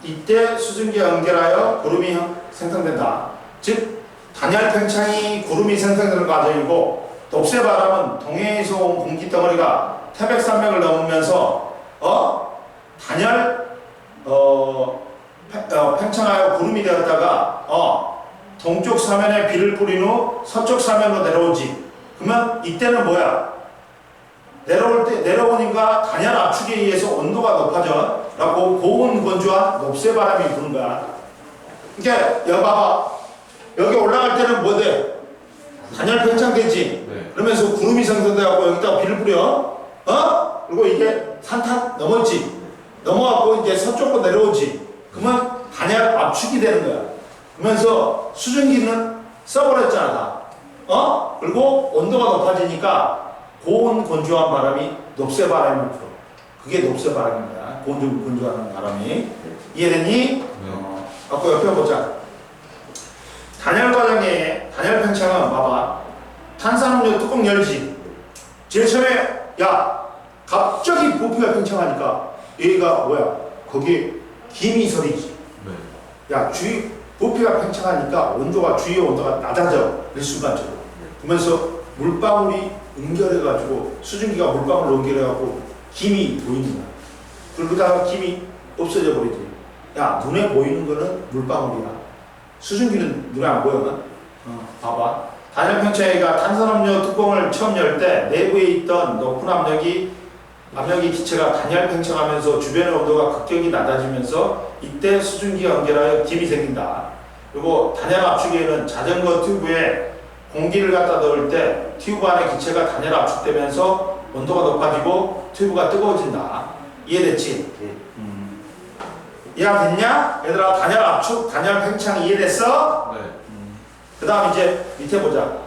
이때 수증기가 응결하여 구름이 생성된다. 즉 단열 팽창이 구름이 생성되는 과정이고, 높새 바람은 동해에서 온 공기 덩어리가 태백산맥을 넘으면서 단열 팽창하여 구름이 되었다가 동쪽 사면에 비를 뿌린 후 서쪽 사면으로 내려오지. 그러면 이때는 뭐야? 내려오니까 단열 압축에 의해서 온도가 높아져. 라고 고온 건조한 높새 바람이 부는 거야. 그러니까 여기 봐봐. 여기 올라갈 때는 뭐 돼? 단열 팽창되지. 네. 그러면서 구름이 생성돼갖고 여기다가 비를 뿌려. 그리고 이게 산탄 넘었지. 넘어갖고 이제 서쪽으로 내려오지. 그러면 단열 압축이 되는 거야. 그러면서 수증기는 써버렸잖아 다. 그리고 온도가 높아지니까 고온 건조한 바람이 높새 바람을 불어. 그게 높새 바람입니다. 고온 건조한 바람이. 이해됐니? 갖고 옆에 보자. 단열 과정에 단열 팽창은 봐봐. 탄산음료 뚜껑 열지. 제일 처음에 갑자기 부피가 팽창하니까 얘가 뭐야? 거기에 김이 서리지. 네. 부피가 팽창하니까 주위의 온도가 낮아져. 일순간적으로. 그러면서 물방울이 응결해가지고 수증기가 물방울을 응결해가지고 김이 보이는 거야. 그러다가 김이 없어져 버리지. 눈에 보이는 거는 물방울이야. 수증기는 눈에 안 보여. 봐봐. 단열 팽창기가 탄산음료 뚜껑을 처음 열 때 내부에 있던 높은 압력이 기체가 단열 팽창하면서 주변의 온도가 급격히 낮아지면서 이때 수증기가 응결하여 김이 생긴다. 그리고 단열 압축에는 자전거 튜브에 공기를 갖다 넣을 때 튜브 안의 기체가 단열 압축되면서 온도가 높아지고 튜브가 뜨거워진다. 이해됐지? 이해가 됐냐? 얘들아, 단열 압축, 단열 팽창 이해됐어? 네. 그 다음 이제 밑에 보자.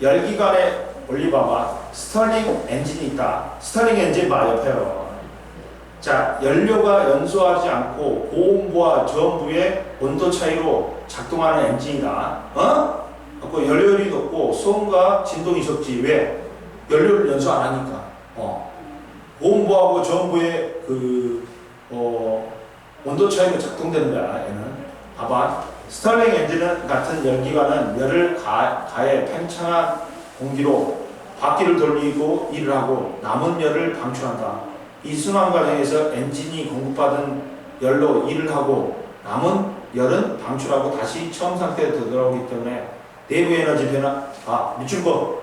열기관에 올리봐봐. 스털링 엔진이 있다. 스털링 엔진 봐, 옆에요. 자, 연료가 연소하지 않고 고온부와 저온부의 온도 차이로 작동하는 엔진이다. 그 연료율이 높고 소음과 진동이 적지. 왜? 연료를 연소 안 하니까. 고온부하고 저온부의 온도 차이로 작동되는 거야. 얘는 봐봐. 스털링 엔진 같은 열기관은 열을 가해 팽창한 공기로 바퀴를 돌리고 일을 하고 남은 열을 방출한다. 이 순환 과정에서 엔진이 공급받은 열로 일을 하고 남은 열은 방출하고 다시 처음 상태에 되돌아오기 때문에 내부 에너지 변화, 밑줄 거.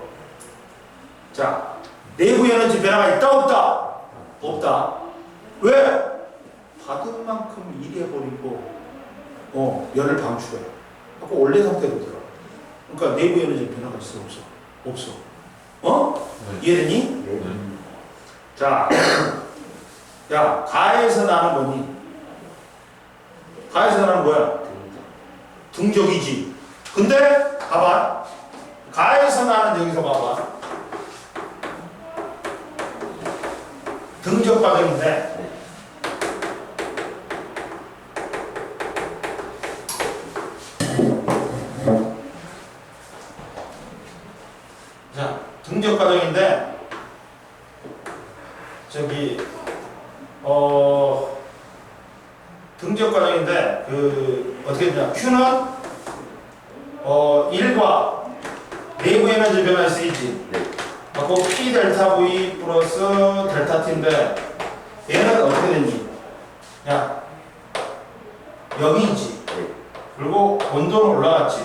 자, 내부 에너지 변화가 있다 없다? 없다. 왜? 받은 만큼 일해버리고 열을 방출해. 아까 원래 상태로 들어. 그러니까 내부 에너지 변화가 있어 없어? 없어. 이해되니? 네. 자, 야, 가에서 나는 뭐니? 가에서 나는 뭐야? 등적이지. 근데 봐봐. 가에서 나는 여기서 봐봐. 등적 과정인데 자, 등적 과정인데 저기 등적 과정인데 어떻게 되냐? Q는 1과 내부 에너지 변화에 쓰이지. 하고 P 델타 V 플러스 델타 T인데 얘는 어떻게 되니? 야, 0이지. 그리고 온도는 올라갔지.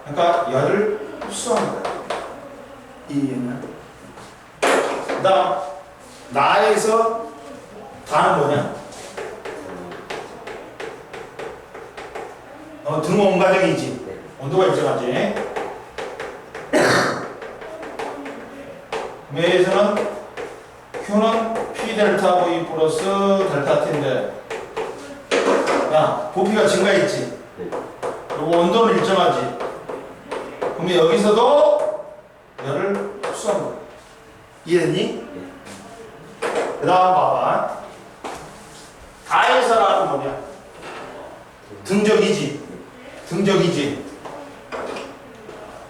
그러니까 열을 흡수하는 거야. 이 얘는. 그 다음 나에서 다는 뭐냐? 등온 과정이지. 온도가 일정하지. 매에서는 Q는 P 델타 V 플러스 델타 T인데 야, 부피가 증가했지. 그리고 온도는 일정하지. 그러면 여기서도 열을 흡수한 거야. 이해됐니? 그 다음 봐봐. 가에서라는 뭐냐? 등적이지. 등적이지.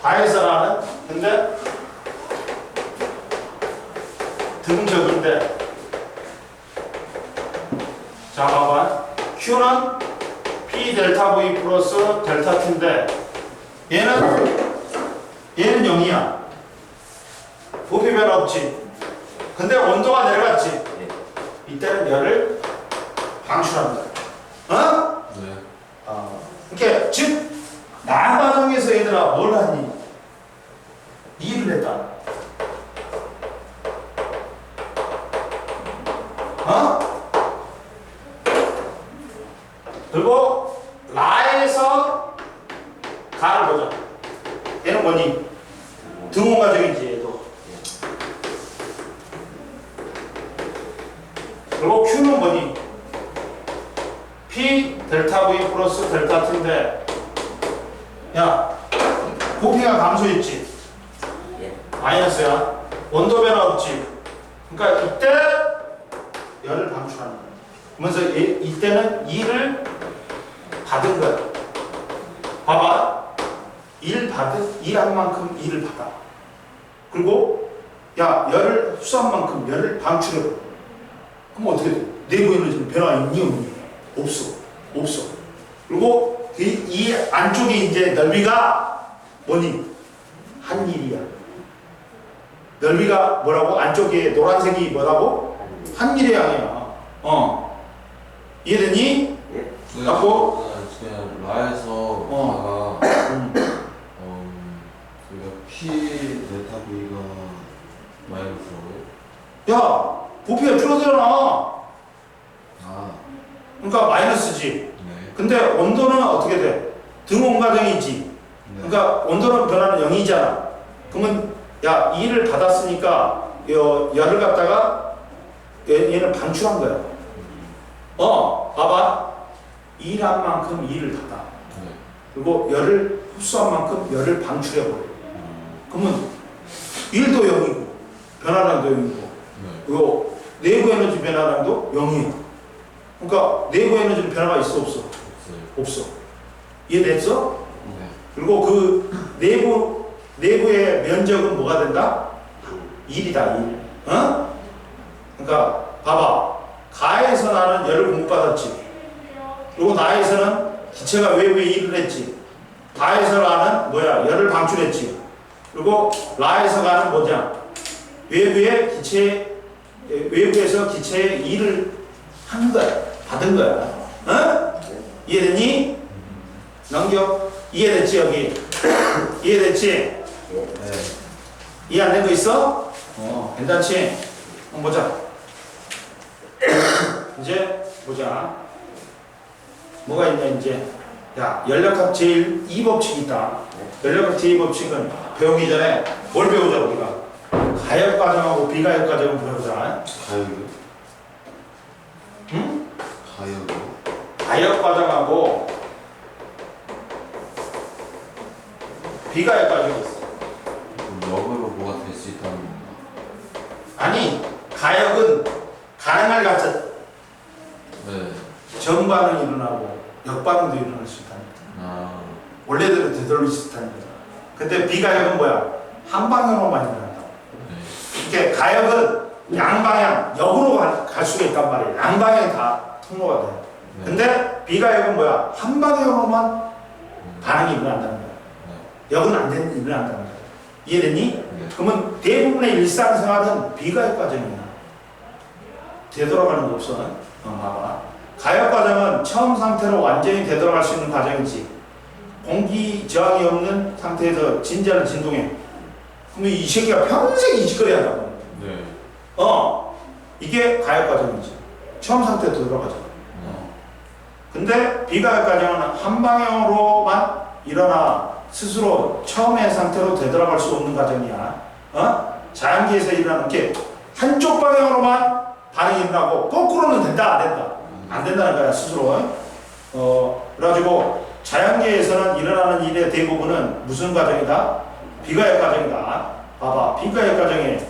가에서라는 근데 등적인데 자 봐봐. Q는 P 델타 V 플러스 델타 T인데 얘는 0이야. 부피 변화 없지. 근데 온도가 내려갔지. 이때는 열을 방출한다. 네. 이렇게 즉 나과정에서 얘들아 뭘 하니? 일을 했다. 그리고 라에서 가를 보자. 얘는 뭐니? 등온 과정이지 얘도. 그리고 Q는 뭐니? P 델타 V 플러스 델타 T인데 야, 부피가 감소했지? 마이너스야. 온도 변화 없지? 그러니까 이때 열을 방출하는 거야. 그러면서 이때는 일을 받은 거야. 봐봐. 일한 만큼 일을 받아. 그리고 야, 열을 흡수한 만큼 열을 방출해. 그럼 어떻게 돼? 내부 에너지는 변화 있니 없니? 없어. 없어. 그리고 이 안쪽에 이제 넓이가 뭐니? 한 일이야. 넓이가 뭐라고? 안쪽에 노란색이 뭐라고? 한 일의 양이야. 이해되니? 갖고 그냥 라에서 가가 그러니까 P 델타 V가 마이너스라고요? 야, 부피가 줄어들잖아. 아, 그러니까 마이너스지. 네. 근데 온도는 어떻게 돼? 등온 과정이지. 그러니까 온도는 변화는 0이잖아. 그러면 야, 일을 받았으니까 열을 갖다가 얘는 방출한 거야. 봐봐. 일한 만큼 일을 받아. 네. 그리고 열을 흡수한 만큼 열을 방출해버려. 그러면 일도 0이고 변화량도 0이고 네. 그리고 내부 에너지 변화량도 0이야. 그러니까 내부 에너지 변화가 있어 없어? 없어요. 없어. 이해됐어? 네. 그리고 그 내부의 면적은 뭐가 된다? 1이다, 1. 그러니까 봐봐. 가에서 나는 열을 공급받았지. 그리고 나에서는 기체가 외부에 일을 했지. 가에서 나는 뭐야? 열을 방출했지. 그리고 라에서 가는 뭐냐? 외부에서 기체의 일을 하는 거야. 받은 거야. 어? 이해됐니? 넘겨. 이해됐지 여기? 이해됐지? 네. 이해 안 된 거 있어? 괜찮지? 한번 보자. 이제 보자. 뭐가 있냐 이제. 야, 연력학 제2법칙이 있다. 연력학 제2법칙은 배우기 전에 뭘 배우자 우리가? 가역 과정하고 비가역 과정을 배우자. 가요요? 응? 가요요? 가역 과정하고 비가역 과정이 있어. 역으로 뭐가 될 수 있다는 건가? 아니, 가역은 가능할 가짜 네. 정반응이 일어나고 역반응도 일어날 수 있다는 거야. 아. 원래대로 되돌릴 수 있다는 거야. 근데 비가역은 뭐야? 한 방향으로만 일어난다. 네. 이게 가역은 양방향, 역으로 갈 수가 있단 말이에요. 양방향이 다 통로가 돼. 네. 근데 비가역은 뭐야? 한 방향으로만 반응이 일어난다는 거야. 네. 역은 안 되는 일을 한다는 거야. 이해됐니? 네. 그러면 대부분의 일상생활은 비가역 과정이야. 되돌아가는 거 없어. 봐봐. 가역 과정은 처음 상태로 완전히 되돌아갈 수 있는 과정이지. 공기 저항이 없는 상태에서 진자를 진동해. 그러면 이 새끼가 평생 이 짓거리 한다고. 네. 이게 가역 과정이지. 처음 상태로 되돌아가잖아. 근데 비가역 과정은 한 방향으로만 일어나 스스로 처음의 상태로 되돌아갈 수 없는 과정이야. 자연계에서 일어나는 게 한쪽 방향으로만 반응이 일어나고 거꾸로는 된다 안 된다? 안 된다는 거야 스스로. 그래가지고 자연계에서는 일어나는 일의 대부분은 무슨 과정이다? 비가역 과정이다. 봐봐, 비가역 과정에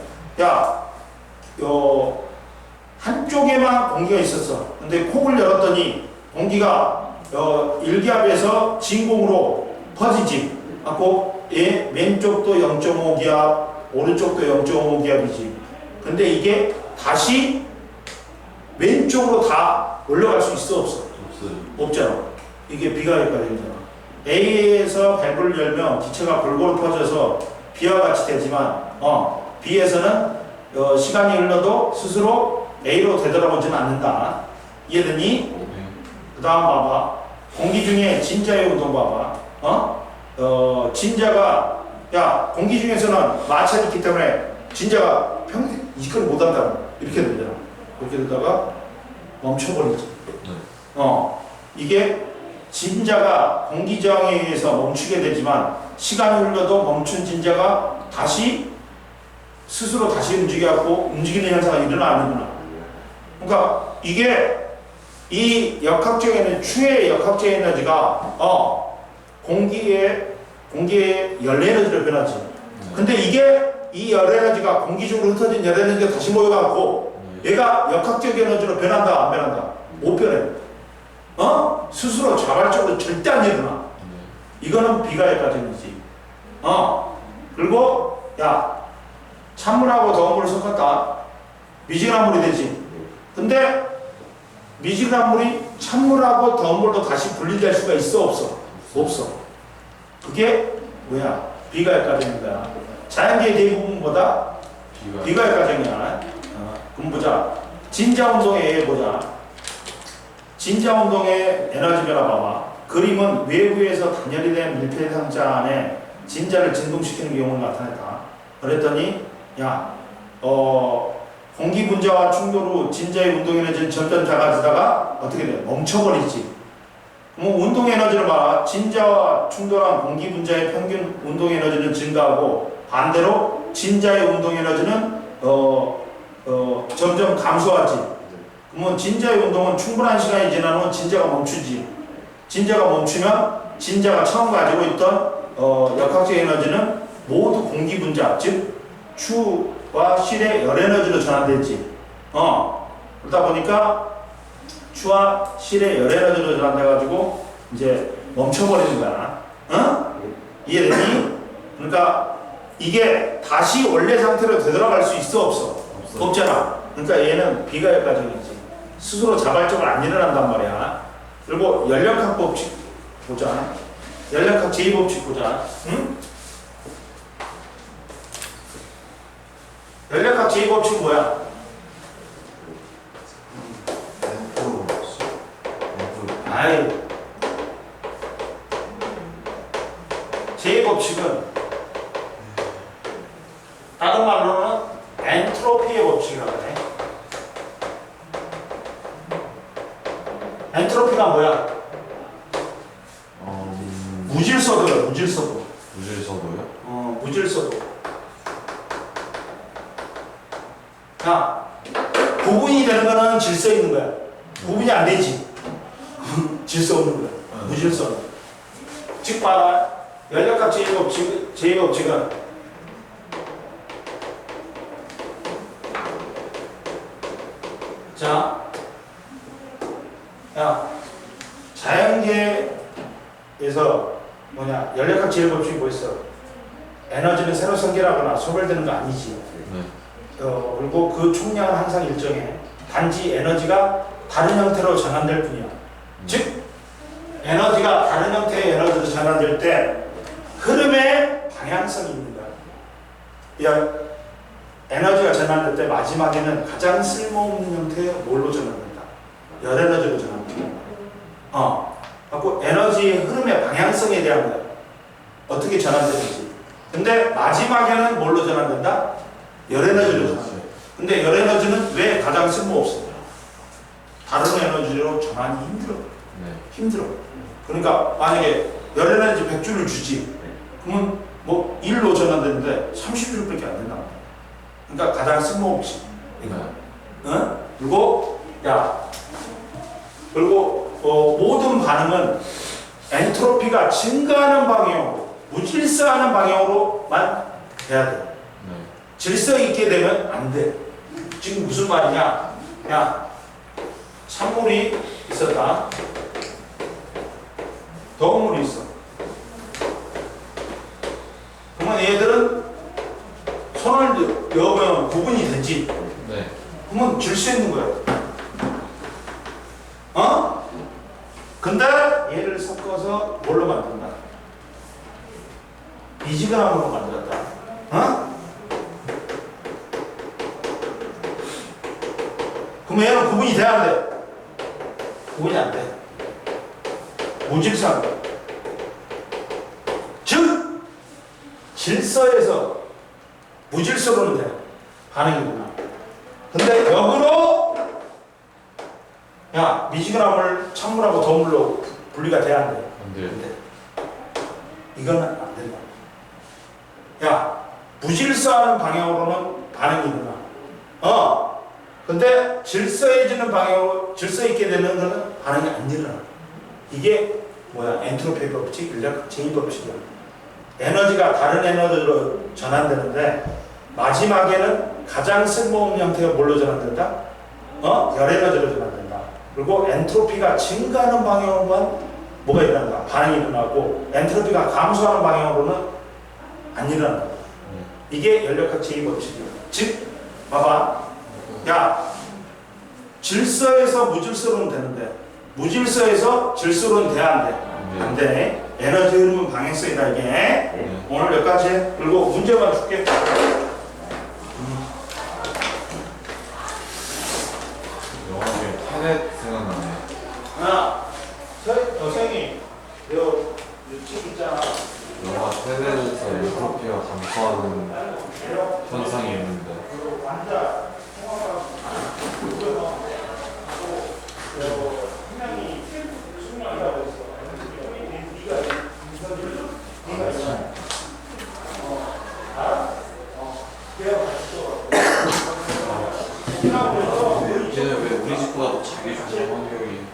한쪽에만 공기가 있었어. 근데 콕을 열었더니 공기가 일기압에서 진공으로 퍼지지. 갖고 왼쪽도 0.5기압, 오른쪽도 0.5기압이지. 근데 이게 다시 왼쪽으로 다 올라갈 수 있어 없어? 없어요. 없잖아. 이게 비가역 과정이잖아. A에서 밸브를 열면 기체가 골고루 퍼져서 B와 같이 되지만 B에서는 시간이 흘러도 스스로 A로 되돌아오지는 않는다. 이해되니? 네. 그 다음 봐봐. 공기 중에 진자의 운동 봐봐. 진자가 공기 중에서는 마찰이 있기 때문에 진자가 평생 이걸 못한다. 이렇게 되잖아. 이렇게 되다가 멈춰버리지. 네. 이게 진자가 공기 저항에 의해서 멈추게 되지만 시간이 흘러도 멈춘 진자가 다시 스스로 다시 움직여갖고 움직이는 현상이 일어나는구나. 그러니까 이게 이 역학적 에너지, 추의 역학적 에너지가 공기의 열 에너지로 변하지. 근데 이게 이 열 에너지가 공기 중으로 흩어진 열 에너지가 다시 모여갖고 얘가 역학적 에너지로 변한다 안 변한다? 못 변해. 스스로 자발적으로 절대 안 일어나. 이거는 비가역 과정이지. 그리고 찬물하고 더운 물을 섞었다. 미지근한 물이 되지. 근데 미지근한 물이 찬물하고 더운 물로 다시 분리될 수가 있어 없어? 없어. 그게 뭐야? 비가역 과정인 거야. 자연계의 대부분보다 비가역 과정이야. 그럼 보자. 진자 운동에 의해 보자. 진자 운동의 에너지 변화 봐봐. 그림은 외부에서 단열이 된 밀폐 상자 안에 진자를 진동시키는 경우를 나타냈다. 그랬더니 공기 분자와 충돌 후 진자의 운동 에너지는 점점 작아지다가 어떻게 돼? 멈춰버리지. 그럼 운동 에너지를 봐라. 진자와 충돌한 공기 분자의 평균 운동 에너지는 증가하고 반대로 진자의 운동 에너지는 점점 감소하지. 그러면 진자의 운동은 충분한 시간이 지난 후 진자가 멈추지. 진자가 멈추면 진자가 처음 가지고 있던 역학적 에너지는 모두 공기 분자, 즉 추와 실의 열 에너지로 전환되지. 그러다 보니까 추와 실의 열 에너지로 전환돼가지고 이제 멈춰버리는 거야. 이해되니? 그러니까 이게 다시 원래 상태로 되돌아갈 수 있어 없어? 없잖아. 그러니까 얘는 비가역 과정이지. 스스로 자발적으로 안 일어난단 말이야. 그리고 연력학 법칙 보자. 연력학 제2법칙 보자. 연력학 제2법칙은 뭐야? 아이, 제2법칙은 다른 말로는 엔트로피의 법칙이라고 하네. 엔트로피가 뭐야? 무질서도야, 무질서도. 무질서도요? 무질서도. 자, 구분이 되는 거는 질서 있는 거야. 구분이 안 되지. 질서 없는 거야. 무질서. 즉 봐라. 연력학 제2법칙은 자, 야, 자연계에서 뭐냐, 연력학 제1법칙이 뭐 있어? 에너지는 세로 성결하거나 소멸되는 거 아니지. 네. 그리고 그 총량은 항상 일정해. 단지 에너지가 다른 형태로 전환될 뿐이야. 즉, 에너지가 다른 형태의 에너지로 전환될 때 흐름의 방향성이 있는 거야. 야, 에너지가 전환될 때 마지막에는 가장 쓸모없는 형태의 뭘로 전환된다? 열에너지로 전환된다. 그리고 에너지의 흐름의 방향성에 대한 거야. 어떻게 전환되는지. 근데 마지막에는 뭘로 전환된다? 열에너지로 전환된다. 근데 열에너지는 왜 가장 쓸모없어? 다른 에너지로 전환이 힘들어. 힘들어. 그러니까 만약에 열에너지 100줄을 주지. 그러면 뭐 1로 전환되는데 30줄밖에 안 된다. 그러니까 가장 쓸모없지. 응? 그리고 모든 반응은 엔트로피가 증가하는 방향으로, 무질서하는 방향으로만 돼야 돼. 질서 있게 되면 안 돼. 지금 무슨 말이냐? 야, 찬물이 있었다. 더운 물이 있어. 그러면 얘들은 손을 넣으면 구분이 되지. 네. 그러면 질서 있는 거야. 근데 얘를 섞어서 뭘로 만든다? 미지근함으로 만들었다. 그럼 얘는 구분이 돼야 안 돼? 구분이 안 돼. 무질서한 거야. 즉, 질서에서 무질서로는 돼. 반응이구나. 근데 역으로 야, 미지근함을 찬물하고 더운 물로 분리가 돼야 안 돼? 안 돼요. 안 돼. 이거는 안 된다. 야, 무질서하는 방향으로는 반응이 일어나. 근데 질서해지는 방향으로 질서 있게 되는 거는 반응이 안 일어나. 이게 뭐야? 엔트로피 법칙, 인력 제2법칙이야. 에너지가 다른 에너지로 전환되는데 마지막에는 가장 쓸모없는 형태가 뭘로 전환된다? 열에너지로 전환된다. 그리고 엔트로피가 증가하는 방향으로만 뭐가 일어난다? 반응이 일어나고 엔트로피가 감소하는 방향으로는 안 일어난다. 이게 연력학 제2법칙이야. 즉, 봐봐. 야, 질서에서 무질서로는 되는데 무질서에서 질서로는 돼야 안 돼? 안 돼. 에너지 흐름은 방향성이다 이게. 오늘 여기까지 해. 그리고 문제만 줄게. 영화 중에 테넷 생각나네. 선생님, 책 있잖아. 영화 테넷에서 엔트로피가 감소하는 현상이 있는데 이제는 왜 우리 집보다 더 자기 주는 환경이